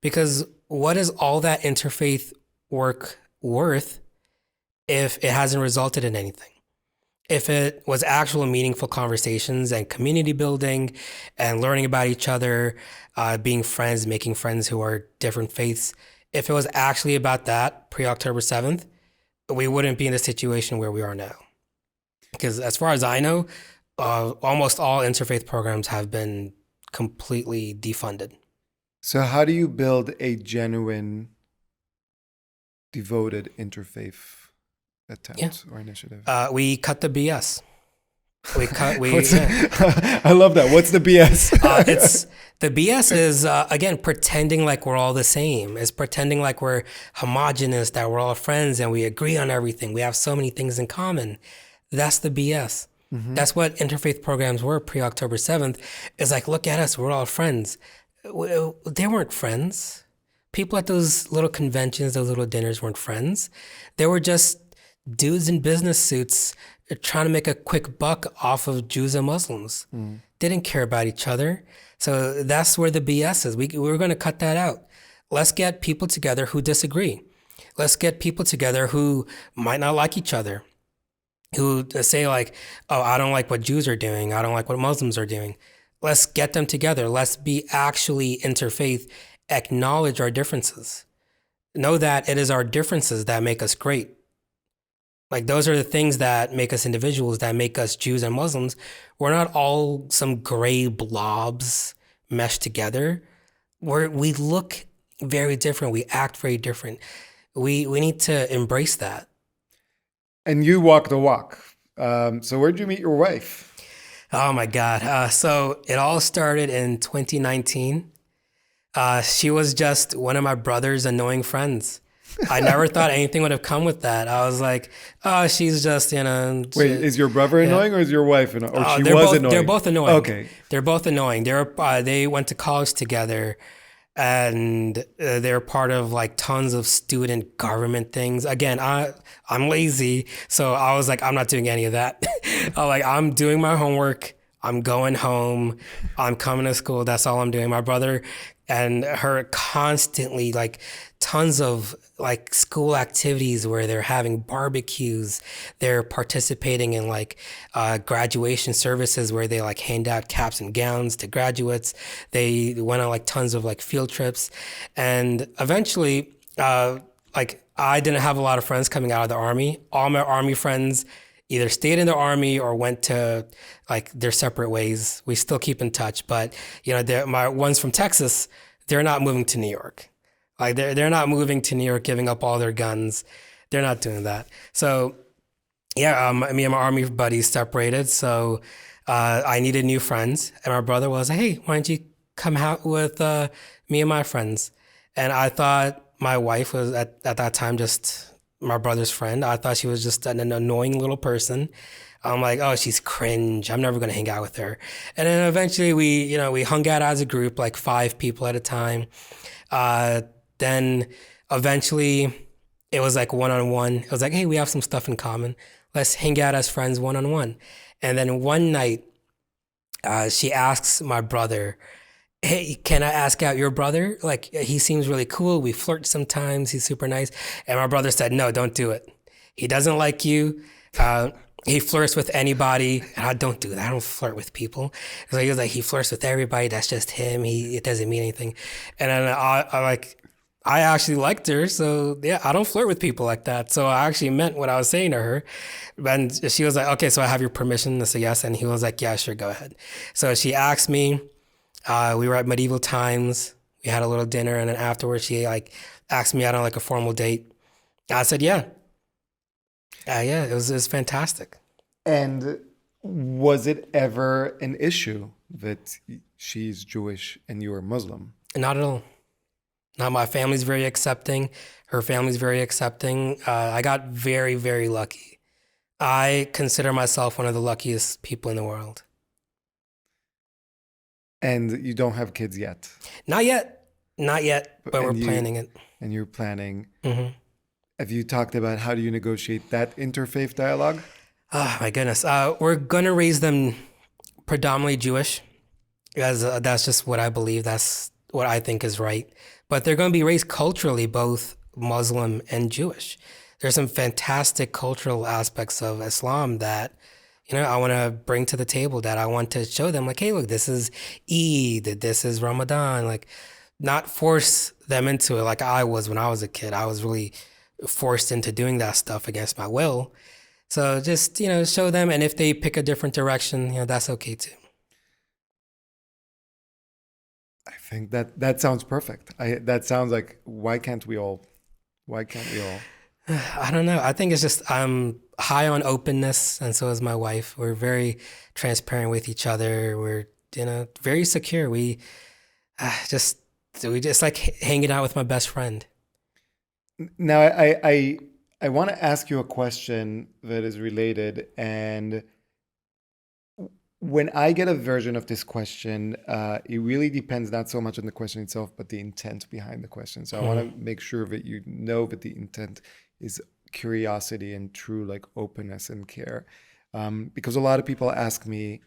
Because what is all that interfaith work worth if it hasn't resulted in anything? If it was actual meaningful conversations and community building and learning about each other, being friends, making friends who are different faiths, if it was actually about that pre-October 7th, we wouldn't be in the situation where we are now. Because as far as I know, almost all interfaith programs have been completely defunded. So how do you build a genuine, devoted interfaith attempt or initiative? We cut the BS. I love that. What's the BS? The BS is, again, pretending like we're all the same. It's pretending like we're homogenous, that we're all friends and we agree on everything. We have so many things in common. That's the BS. That's what interfaith programs were pre-October 7th. It's like, look at us, we're all friends. They weren't friends. People at those little conventions, those little dinners weren't friends. They were just dudes in business suits trying to make a quick buck off of Jews and Muslims. They didn't care about each other. So that's where the BS is. We're going to cut that out. Let's get people together who disagree. Let's get people together who might not like each other, who say like, oh, I don't like what Jews are doing. I don't like what Muslims are doing. Let's get them together. Let's be actually interfaith, acknowledge our differences. Know that it is our differences that make us great. Like those are the things that make us individuals, that make us Jews and Muslims. We're not all some gray blobs meshed together. We look very different. We act very different. We need to embrace that. And you walk the walk. So where'd you meet your wife? Oh my God. So it all started in 2019. She was just one of my brother's annoying friends. I never thought anything would have come with that. I was like, oh, she's just, Wait, is your brother annoying or is your wife annoying? Or she was annoying? They're both annoying. Okay. They're both annoying. They went to college together and they're part of like tons of student government things. Again, I'm lazy. So I was like, I'm not doing any of that. I'm doing my homework. I'm going home. I'm coming to school. That's all I'm doing. My brother and her constantly like tons of like school activities where they're having barbecues. They're participating in like graduation services where they like hand out caps and gowns to graduates. They went on like tons of like field trips. And eventually, like I didn't have a lot of friends coming out of the Army. All my Army friends either stayed in the Army or went to like their separate ways. We still keep in touch, but my ones from Texas, they're not moving to New York. Like they're not moving to New York, giving up all their guns. They're not doing that. So yeah, me and my Army buddies separated. So I needed new friends, and my brother was like, hey, why don't you come out with me and my friends? And I thought my wife was at that time just my brother's friend. I thought she was just an annoying little person. I'm like, oh, she's cringe. I'm never going to hang out with her. And then eventually we hung out as a group, like 5 people at a time. Then eventually it was like one-on-one. It was like, hey, we have some stuff in common. Let's hang out as friends one-on-one. And then one night she asks my brother, hey, can I ask out your brother? Like, he seems really cool. We flirt sometimes. He's super nice. And my brother said, no, don't do it. He doesn't like you. He flirts with anybody. I don't do that. I don't flirt with people. So he was like, he flirts with everybody. That's just him. It doesn't mean anything. And then I like, I actually liked her. So yeah, I don't flirt with people like that. So I actually meant what I was saying to her. And she was like, okay, so I have your permission to say yes. And he was like, yeah, sure, go ahead. So she asked me, we were at medieval times. We had a little dinner. And then afterwards, she like asked me out on like a formal date. I said, yeah. Yeah, it was fantastic. And was it ever an issue that she's Jewish and you are Muslim? Not at all. Now my family's very accepting. Her family's very accepting. I got very, very lucky. I consider myself one of the luckiest people in the world. And you don't have kids yet. Not yet. Not yet, but we're And planning it. And you're planning. hmm Have you talked about how do you negotiate that interfaith dialogue? Oh, my goodness. We're going to raise them predominantly Jewish, as that's just what I believe. That's what I think is right. But they're going to be raised culturally, both Muslim and Jewish. There's some fantastic cultural aspects of Islam that, I want to bring to the table, that I want to show them, like, hey, look, this is Eid, this is Ramadan, like, not force them into it like I was when I was a kid. I was really forced into doing that stuff against my will. So just, show them. And if they pick a different direction, that's okay too. I think that sounds perfect. That sounds like, why can't we all? I don't know. I think it's just I'm high on openness, and so is my wife. We're very transparent with each other. We're, very secure. We just like hanging out with my best friend. Now, I want to ask you a question that is related, and when I get a version of this question, it really depends not so much on the question itself, but the intent behind the question. So I want to make sure that you know that the intent is curiosity and true like openness and care. Because a lot of people ask me,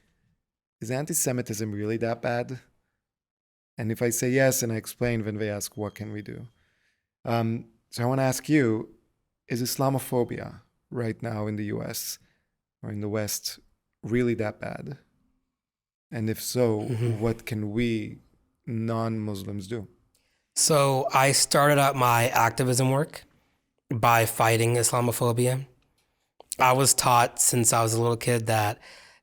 is anti-Semitism really that bad? And if I say yes and I explain, then they ask, what can we do? So I want to ask you, is Islamophobia right now in the U.S. or in the West really that bad? And if so, what can we non-Muslims do? So I started out my activism work by fighting Islamophobia. I was taught since I was a little kid that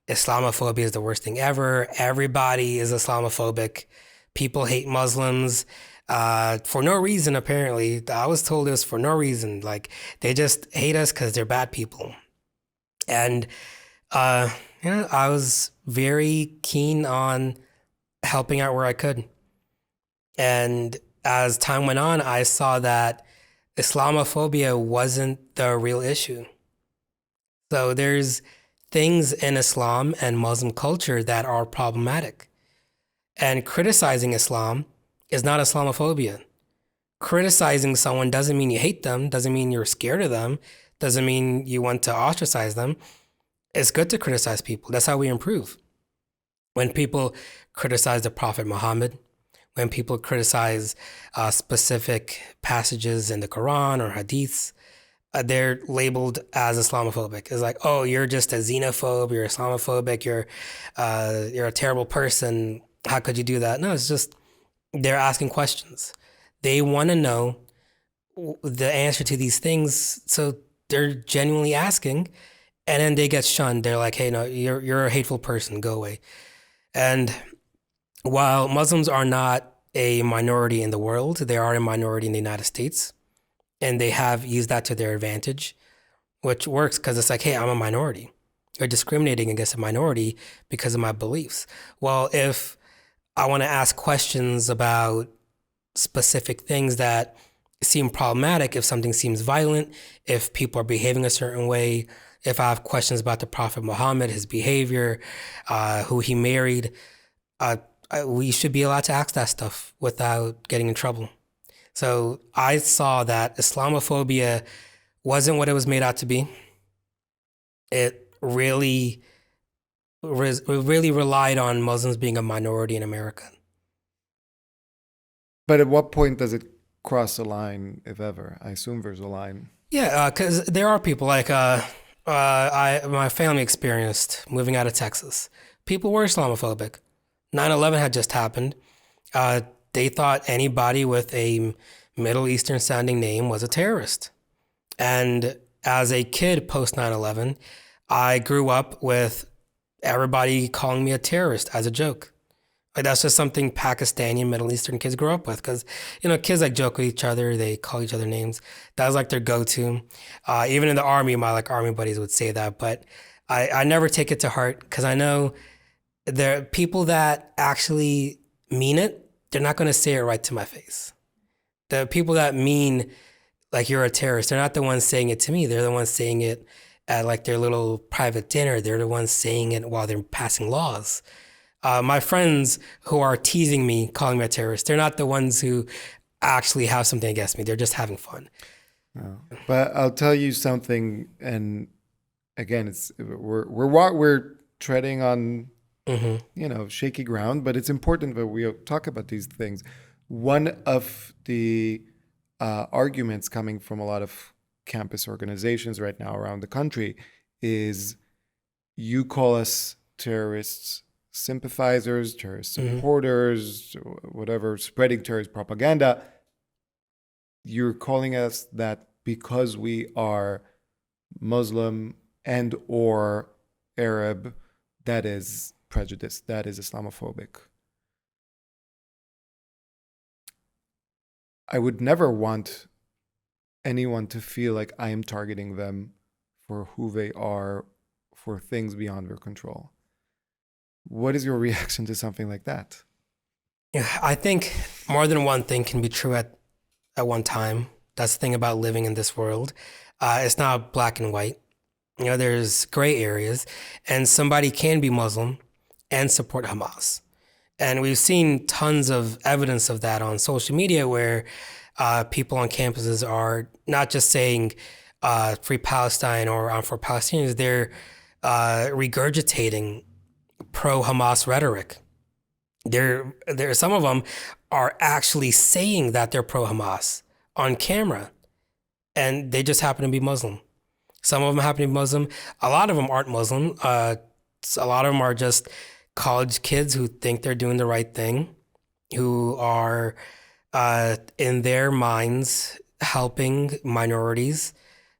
Islamophobia is the worst thing ever. Everybody is Islamophobic. People hate Muslims for no reason, apparently. I was told it was for no reason. Like, they just hate us because they're bad people. And, I was very keen on helping out where I could. And as time went on, I saw that Islamophobia wasn't the real issue. So there's things in Islam and Muslim culture that are problematic. And criticizing Islam is not Islamophobia. Criticizing someone doesn't mean you hate them, doesn't mean you're scared of them, doesn't mean you want to ostracize them. It's good to criticize people. That's how we improve. When people criticize the Prophet Muhammad, when people criticize specific passages in the Quran or hadiths, they're labeled as Islamophobic. It's like, oh, you're just a xenophobe, you're Islamophobic, you're a terrible person. How could you do that? No, it's just they're asking questions. They want to know the answer to these things, so they're genuinely asking, and then they get shunned. They're like, hey, no, you're a hateful person, go away. And while Muslims are not a minority in the world, they are a minority in the United States, and they have used that to their advantage, which works because it's like, hey, I'm a minority. You're discriminating against a minority because of my beliefs. Well, if I want to ask questions about specific things that seem problematic, if something seems violent, if people are behaving a certain way, if I have questions about the Prophet Muhammad, his behavior, who he married, we should be allowed to ask that stuff without getting in trouble. So I saw that Islamophobia wasn't what it was made out to be. It really relied on Muslims being a minority in America. But at what point does it cross a line, if ever? I assume there's a line. Yeah, because there are people like my family experienced moving out of Texas. People were Islamophobic. 9/11 had just happened. They thought anybody with a Middle Eastern sounding name was a terrorist. And as a kid post 9/11, I grew up with everybody calling me a terrorist as a joke. Like that's just something Pakistani and Middle Eastern kids grow up with because, kids like joke with each other. They call each other names. That was like their go-to. Even in the army, my like army buddies would say that, but I never take it to heart because I know there are people that actually mean it. They're not going to say it right to my face. The people that mean like you're a terrorist, they're not the ones saying it to me. They're the ones saying it at like their little private dinner. They're the ones saying it while they're passing laws. My friends who are teasing me, calling me a terrorist, they're not the ones who actually have something against me. They're just having fun. Oh. But I'll tell you something, and again, we're treading on shaky ground, but it's important that we talk about these things. One of the arguments coming from a lot of campus organizations right now around the country is you call us terrorists, sympathizers, terrorist supporters, whatever, spreading terrorist propaganda. You're calling us that because we are Muslim and or Arab. That is prejudice. That is Islamophobic. I would never want anyone to feel like I am targeting them for who they are, for things beyond their control. What is your reaction to something like that? Yeah, I think more than one thing can be true at one time. That's the thing about living in this world. It's not black and white. There's gray areas, and somebody can be Muslim and support Hamas. And we've seen tons of evidence of that on social media where people on campuses are not just saying free Palestine or I'm for Palestinians, they're regurgitating pro-Hamas rhetoric. There, some of them are actually saying that they're pro-Hamas on camera, and they just happen to be Muslim. Some of them happen to be Muslim. A lot of them aren't Muslim. A lot of them are just college kids who think they're doing the right thing, who are, in their minds, helping minorities.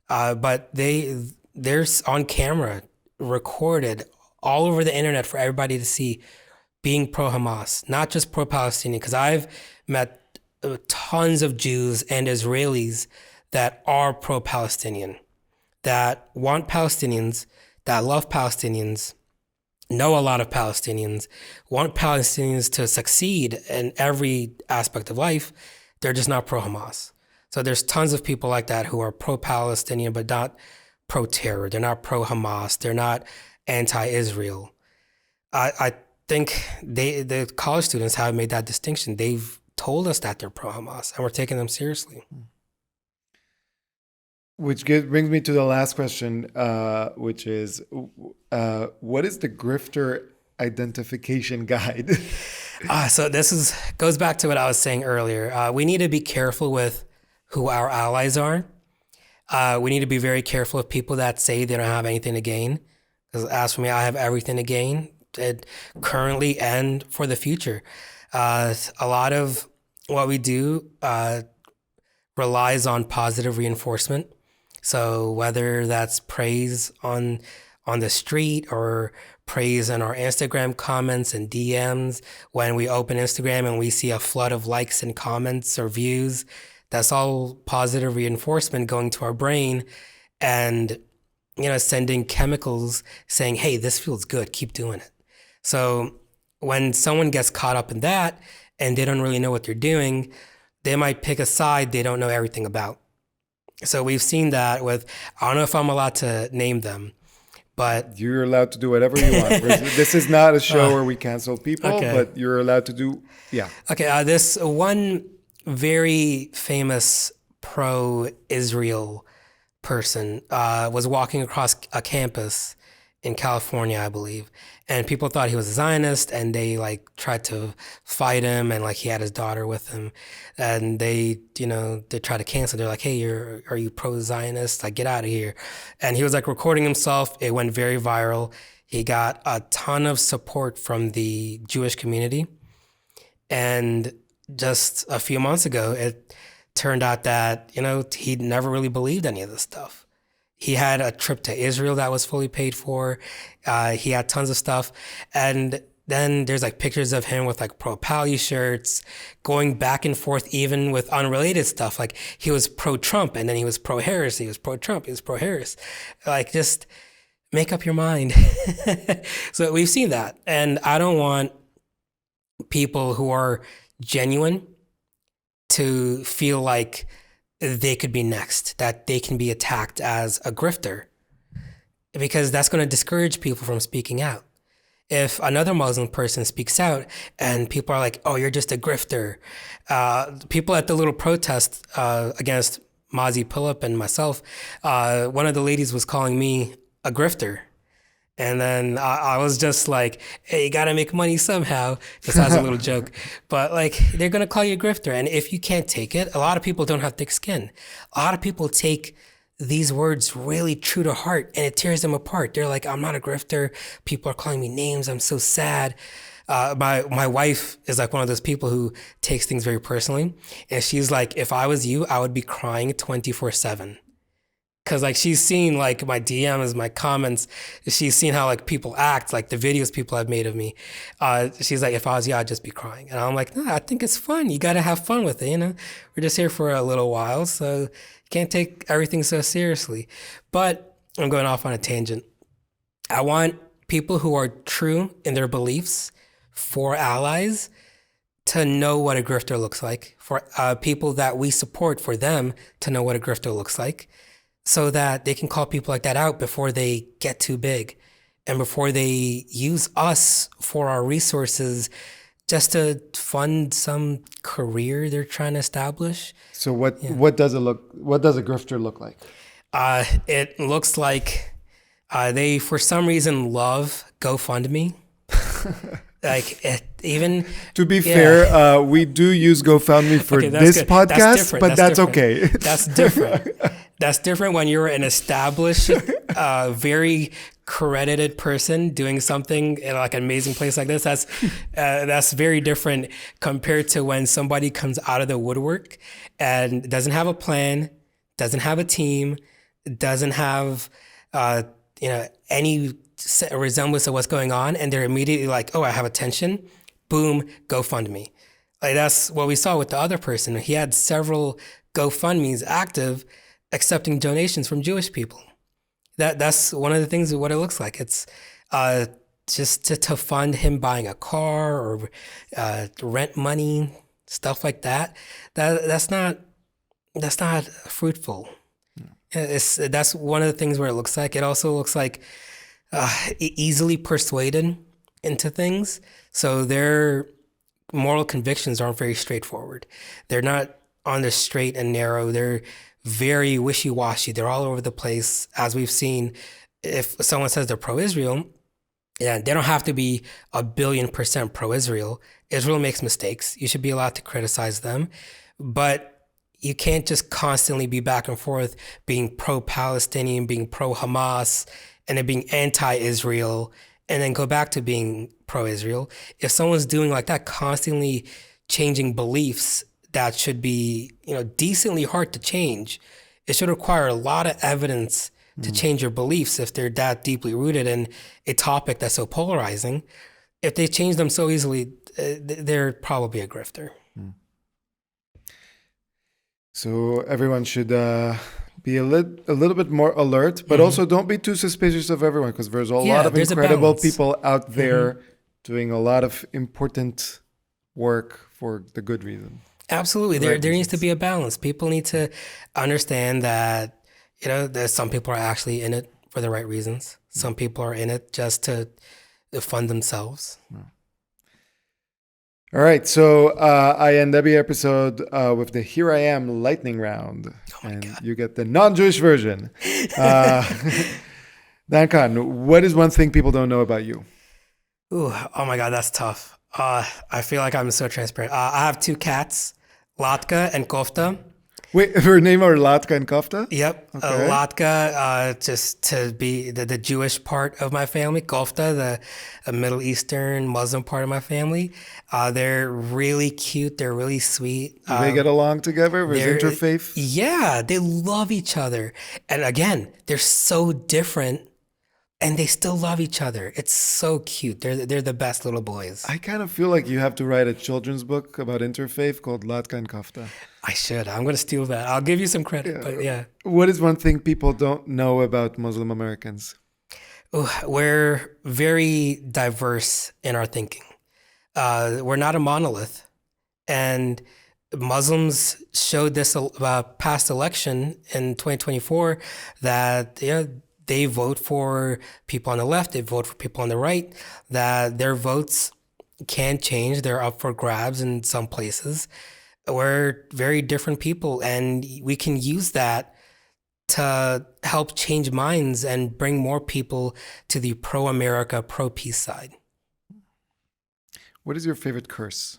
But they're on camera, recorded all over the internet for everybody to see, being pro-Hamas, not just pro-Palestinian, because I've met tons of Jews and Israelis that are pro-Palestinian, that want Palestinians, that love Palestinians, know a lot of Palestinians, want Palestinians to succeed in every aspect of life. They're just not pro-Hamas. So there's tons of people like that who are pro-Palestinian, but not pro-terror. They're not pro-Hamas. They're not anti-Israel. I think the college students have made that distinction. They've told us that they're pro-Hamas, and we're taking them seriously. Which brings me to the last question, which is, what is the grifter identification guide? So this goes back to what I was saying earlier. We need to be careful with who our allies are. We need to be very careful of people that say they don't have anything to gain. Because as for me, I have everything to gain, currently and for the future. A lot of what we do relies on positive reinforcement. So whether that's praise on the street or praise in our Instagram comments and DMs, when we open Instagram and we see a flood of likes and comments or views, that's all positive reinforcement going to our brain and, sending chemicals saying, hey, this feels good, keep doing it. So when someone gets caught up in that and they don't really know what they're doing, they might pick a side they don't know everything about. So we've seen that with, I don't know if I'm allowed to name them, but... You're allowed to do whatever you want. This is not a show where we cancel people, okay. But you're allowed to do, yeah. Okay, this one very famous pro-Israel person was walking across a campus in California, I believe. And people thought he was a Zionist, and they tried to fight him, and he had his daughter with him. And they tried to cancel. They're like, hey, are you pro-Zionist? Get out of here. And he was recording himself. It went very viral. He got a ton of support from the Jewish community. And just a few months ago, turned out that, he never really believed any of this stuff. He had a trip to Israel that was fully paid for. He had tons of stuff. And then there's like pictures of him with like pro-Pally shirts, going back and forth even with unrelated stuff. Like he was pro-Trump and then he was pro-Harris. He was pro-Trump. He was pro-Harris. Like just make up your mind. So we've seen that. And I don't want people who are genuine to feel like they could be next, that they can be attacked as a grifter, because that's going to discourage people from speaking out. If another Muslim person speaks out and people are like, oh, you're just a grifter. People at the little protest against Mazi Philip and myself, one of the ladies was calling me a grifter. And then I was just like, hey, you got to make money somehow, just as a little joke. But like, they're going to call you a grifter. And if you can't take it, a lot of people don't have thick skin. A lot of people take these words really true to heart and it tears them apart. They're like, I'm not a grifter. People are calling me names. I'm so sad. My wife is like one of those people who takes things very personally. And she's like, if I was you, I would be crying 24/7. Cause like she's seen like my DMs, my comments, she's seen how like people act, like the videos people have made of me. She's like, if I was you, I'd just be crying. And I'm like, no, I think it's fun. You got to have fun with it. We're just here for a little while. So you can't take everything so seriously. But I'm going off on a tangent. I want people who are true in their beliefs for allies to know what a grifter looks like, for people that we support, for them to know what a grifter looks like, so that they can call people like that out before they get too big and before they use us for our resources just to fund some career they're trying to establish. So what does a grifter look like? It looks like they, for some reason, love GoFundMe. Like even to be fair, we do use GoFundMe for this podcast, but that's okay. That's different. That's different when you're an established, very credited person doing something in like an amazing place like this. That's very different compared to when somebody comes out of the woodwork and doesn't have a plan, doesn't have a team, doesn't have any resemblance of what's going on, and they're immediately like, oh, I have attention, boom, GoFundMe. Like that's what we saw with the other person. He had several GoFundMes active accepting donations from Jewish people. That's one of the things of what it looks like. It's just to fund him buying a car or rent money, stuff like that. That's not fruitful. That's one of the things where it looks like. It also looks like easily persuaded into things. So their moral convictions aren't very straightforward. They're not on the straight and narrow. They're very wishy-washy. They're all over the place. As we've seen, if someone says they're pro-Israel, yeah, they don't have to be 1,000,000,000% pro-Israel. Israel makes mistakes. You should be allowed to criticize them. But you can't just constantly be back and forth being pro-Palestinian, being pro-Hamas, and then being anti-Israel, and then go back to being pro-Israel. If someone's doing like that, constantly changing beliefs that should be, decently hard to change, it should require a lot of evidence to change your beliefs if they're that deeply rooted in a topic that's so polarizing. If they change them so easily, they're probably a grifter. So everyone should be a little bit more alert, but also don't be too suspicious of everyone, because there's a lot of incredible people out there doing a lot of important work for the good reason. Absolutely. There needs to be a balance. People need to understand that, that some people are actually in it for the right reasons. Some people are in it just to fund themselves. All right. So I end every episode with the Here I Am lightning round. And God. You get the non-Jewish version. Danyal Khan, what is one thing people don't know about you? Ooh, oh my God, that's tough. I feel like I'm so transparent. I have 2 cats, Latka and Kofta. Wait, her name are Latka and Kafta? Yep, Okay. Latka, just to be the Jewish part of my family. Kofta, the Middle Eastern Muslim part of my family. They're really cute. They're really sweet. Do they get along together? There's They're interfaith? Yeah, they love each other. And again, they're so different and they still love each other. It's so cute. They're the best little boys. I kind of feel like you have to write a children's book about interfaith called Latka and Kafta. I should. I'm going to steal that. I'll give you some credit, but yeah. What is one thing people don't know about Muslim Americans? Ooh, we're very diverse in our thinking. We're not a monolith. And Muslims showed this past election in 2024 that they vote for people on the left, they vote for people on the right, that their votes can change. They're up for grabs in some places. We're very different people, and we can use that to help change minds and bring more people to the pro-America, pro-peace side. What is your favorite curse?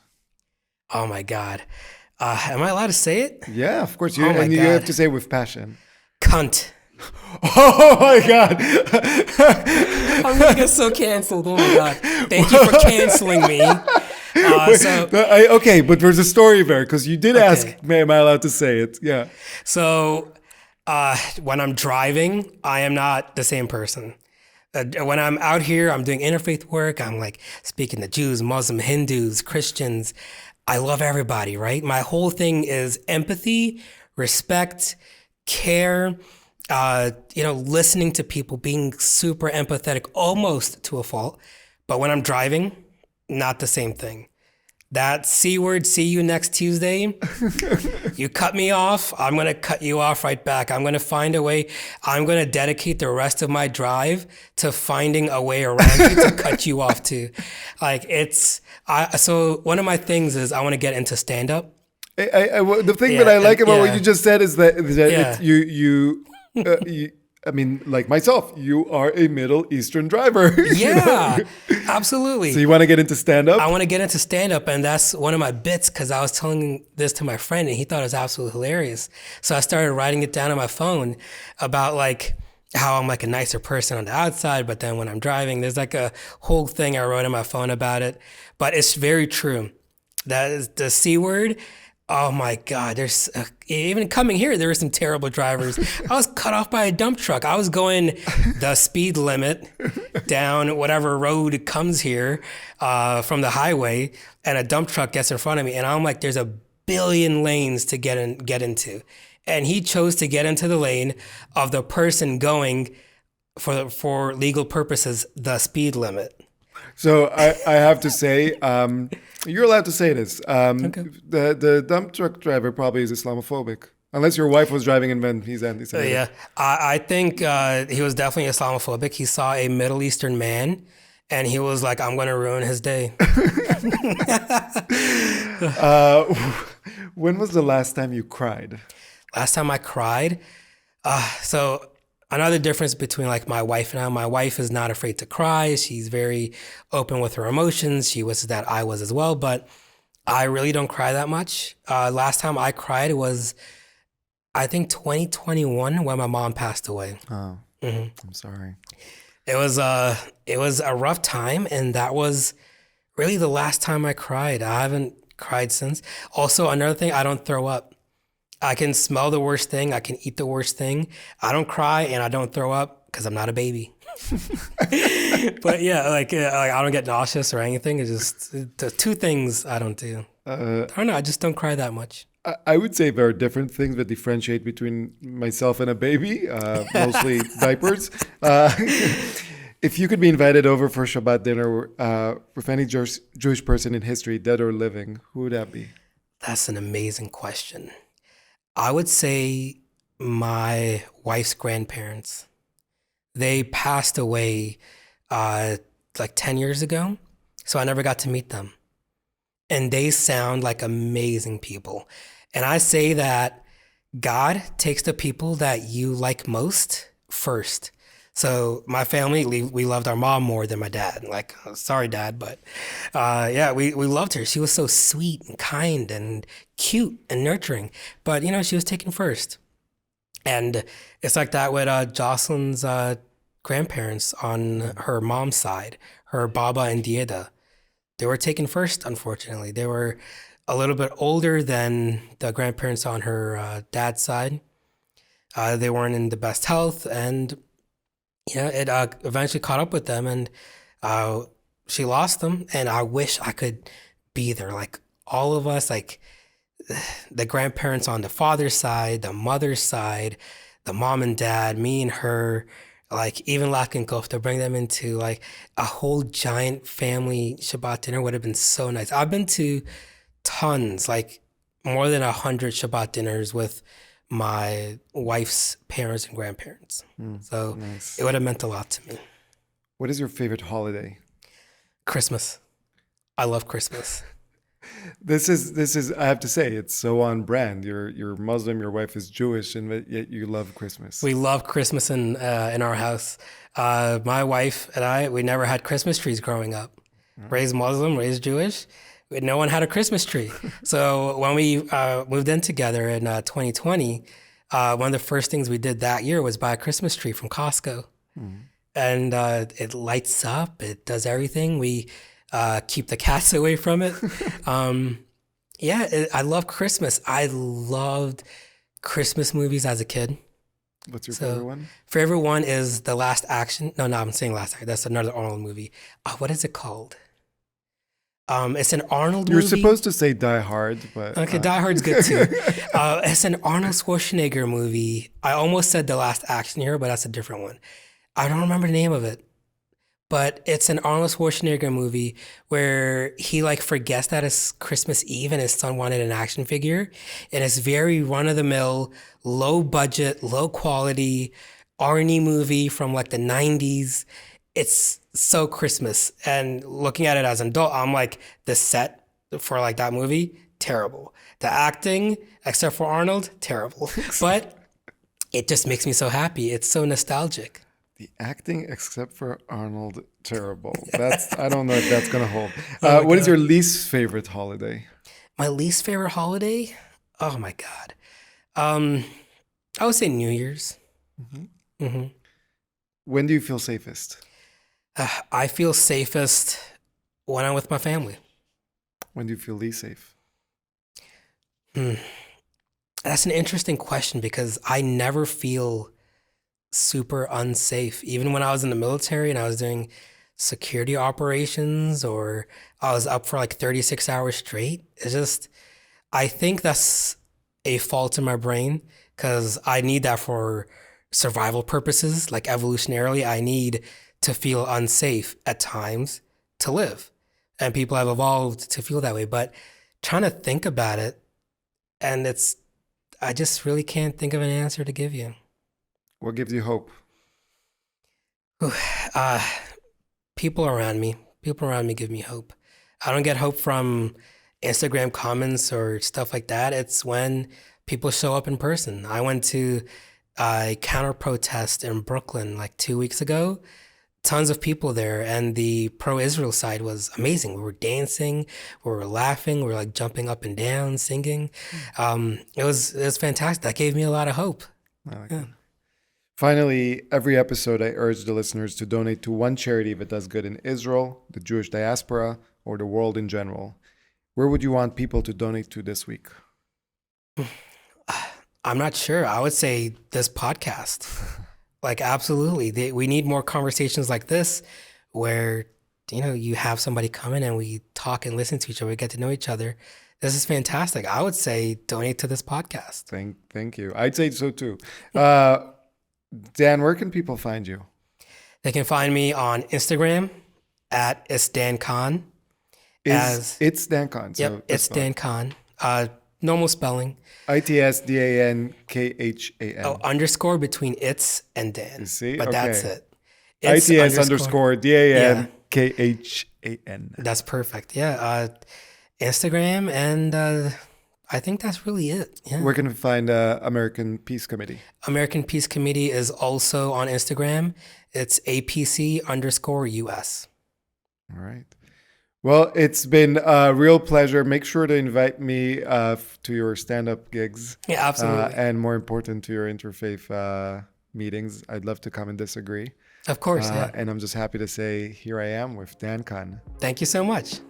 Oh my God. Am I allowed to say it? Yeah, of course. Oh my you God. have to say it with passion. Cunt. Oh my God. I'm gonna get so canceled. Oh my God. Thank you for canceling me. Okay, but there's a story there because you did ask, am I allowed to say it? Yeah. So when I'm driving, I am not the same person. When I'm out here, I'm doing interfaith work. I'm like speaking to Jews, Muslim, Hindus, Christians. I love everybody, right? My whole thing is empathy, respect, care, listening to people, being super empathetic, almost to a fault. But when I'm driving, not the same thing. That C word, see you next Tuesday, you cut me off, I'm going to cut you off right back. I'm going to find a way. I'm going to dedicate the rest of my drive to finding a way around you to cut you off too. So one of my things is I want to get into stand-up. The thing that I like about what you just said is that I mean, like myself, you are a Middle Eastern driver. Yeah, absolutely. So you want to get into stand-up? I want to get into stand-up, and that's one of my bits because I was telling this to my friend, and he thought it was absolutely hilarious. So I started writing it down on my phone about like how I'm like a nicer person on the outside, but then when I'm driving, there's like a whole thing I wrote on my phone about it. But it's very true. That is the C word. Oh my God, there's even coming here, there were some terrible drivers. I was cut off by a dump truck. I was going the speed limit down whatever road comes here from the highway, and a dump truck gets in front of me. And I'm like, there's a billion lanes to get into. And he chose to get into the lane of the person going for legal purposes, the speed limit. So I have to say, you're allowed to say this. Okay. The dump truck driver probably is Islamophobic. Unless your wife was driving and then he's anti-Semitic. Yeah, I think he was definitely Islamophobic. He saw a Middle Eastern man and he was like, I'm going to ruin his day. When was the last time you cried? Last time I cried? So another difference between like my wife and I, my wife is not afraid to cry. She's very open with her emotions. She wishes that I was as well, but I really don't cry that much. Last time I cried was, I think 2021 when my mom passed away. Oh, I'm sorry. It was a rough time, and that was really the last time I cried. I haven't cried since. Also, another thing, I don't throw up. I can smell the worst thing. I can eat the worst thing. I don't cry and I don't throw up because I'm not a baby. But yeah, like I don't get nauseous or anything. It's just the two things I don't do. I don't know. I just don't cry that much. I would say there are different things that differentiate between myself and a baby, mostly diapers. If you could be invited over for Shabbat dinner with any Jewish person in history, dead or living, who would that be? That's an amazing question. I would say my wife's grandparents. They passed away like 10 years ago, so I never got to meet them. And they sound like amazing people. And I say that God takes the people that you like most first. So my family, we loved our mom more than my dad. Like, sorry, Dad, but yeah, we loved her. She was so sweet and kind and cute and nurturing. But, she was taken first. And it's like that with Jocelyn's grandparents on her mom's side, her Baba and Dieda. They were taken first, unfortunately. They were a little bit older than the grandparents on her dad's side. They weren't in the best health, and it eventually caught up with them, and she lost them. And I wish I could be there, like all of us, like the grandparents on the father's side, the mother's side, the mom and dad, me and her, like even Lak and Gulf, to bring them into like a whole giant family Shabbat dinner would have been so nice. I've been to tons, like more than 100 Shabbat dinners with my wife's parents and grandparents. So Nice. it would have meant a lot to me. What is your favorite holiday? Christmas. I love Christmas. This is I have to say, it's so on brand. You're Muslim, your wife is Jewish, and yet you love Christmas. We love Christmas in our house. My wife and I, we never had Christmas trees growing up. Raised Muslim, raised Jewish. No one had a Christmas tree. So when we moved in together in 2020, one of the first things we did that year was buy a Christmas tree from Costco. And it lights up, it does everything. We keep the cats away from it. I love Christmas. I loved Christmas movies as a kid. What's your favorite one? Favorite one is The Last Action. No, I'm saying Last Action. That's another Arnold movie. What is it called? It's an Arnold movie. You're supposed to say Die Hard, but... Okay, Die Hard's good too. It's an Arnold Schwarzenegger movie. I almost said The Last Action Hero, but that's a different one. I don't remember the name of it. But it's an Arnold Schwarzenegger movie where he like forgets that it's Christmas Eve and his son wanted an action figure. And it's very run-of-the-mill, low budget, low quality Arnie movie from like the 90s. It's so Christmas. And looking at it as an adult, I'm like, the set for like that movie, terrible. The acting, except for Arnold, terrible. But it just makes me so happy. It's so nostalgic. The acting, except for Arnold, terrible. I don't know if that's going to hold. What is your least favorite holiday? My least favorite holiday? Oh my God. I would say New Year's. When do you feel safest? I feel safest when I'm with my family. When do you feel least safe? That's an interesting question because I never feel super unsafe. Even when I was in the military and I was doing security operations or I was up for like 36 hours straight, it's just, I think that's a fault in my brain because I need that for survival purposes. Like evolutionarily, I need to feel unsafe at times to live. And people have evolved to feel that way. But trying to think about it, and I just really can't think of an answer to give you. What gives you hope? People around me give me hope. I don't get hope from Instagram comments or stuff like that. It's when people show up in person. I went to a counter protest in Brooklyn like 2 weeks ago. Tons of people there, and the pro-Israel side was amazing. We were dancing, we were laughing, we were like jumping up and down, singing. It was fantastic. That gave me a lot of hope. I like that. Finally, every episode I urge the listeners to donate to one charity that does good in Israel, the Jewish diaspora, or the world in general. Where would you want people to donate to this week? I'm not sure. I would say this podcast. Like, absolutely. We need more conversations like this where, you have somebody come in and we talk and listen to each other, we get to know each other. This is fantastic. I would say donate to this podcast. Thank you. I'd say so too. Dan, where can people find you? They can find me on Instagram at It's Dan Khan. It's Dan Khan. So yep, it's Dan Khan. Normal spelling. ITSDANKHAN. Oh, underscore between it's and Dan. You see? But okay. That's it. ITS underscore DANKHAN. That's perfect. Yeah. Instagram, and I think that's really it. Yeah. Where can we find American Peace Committee? American Peace Committee is also on Instagram. It's APC_US. All right. Well, it's been a real pleasure. Make sure to invite me to your stand-up gigs. Yeah, absolutely. And more important, to your interfaith meetings. I'd love to come and disagree. Of course, yeah. And I'm just happy to say, here I am with Dan Khan. Thank you so much.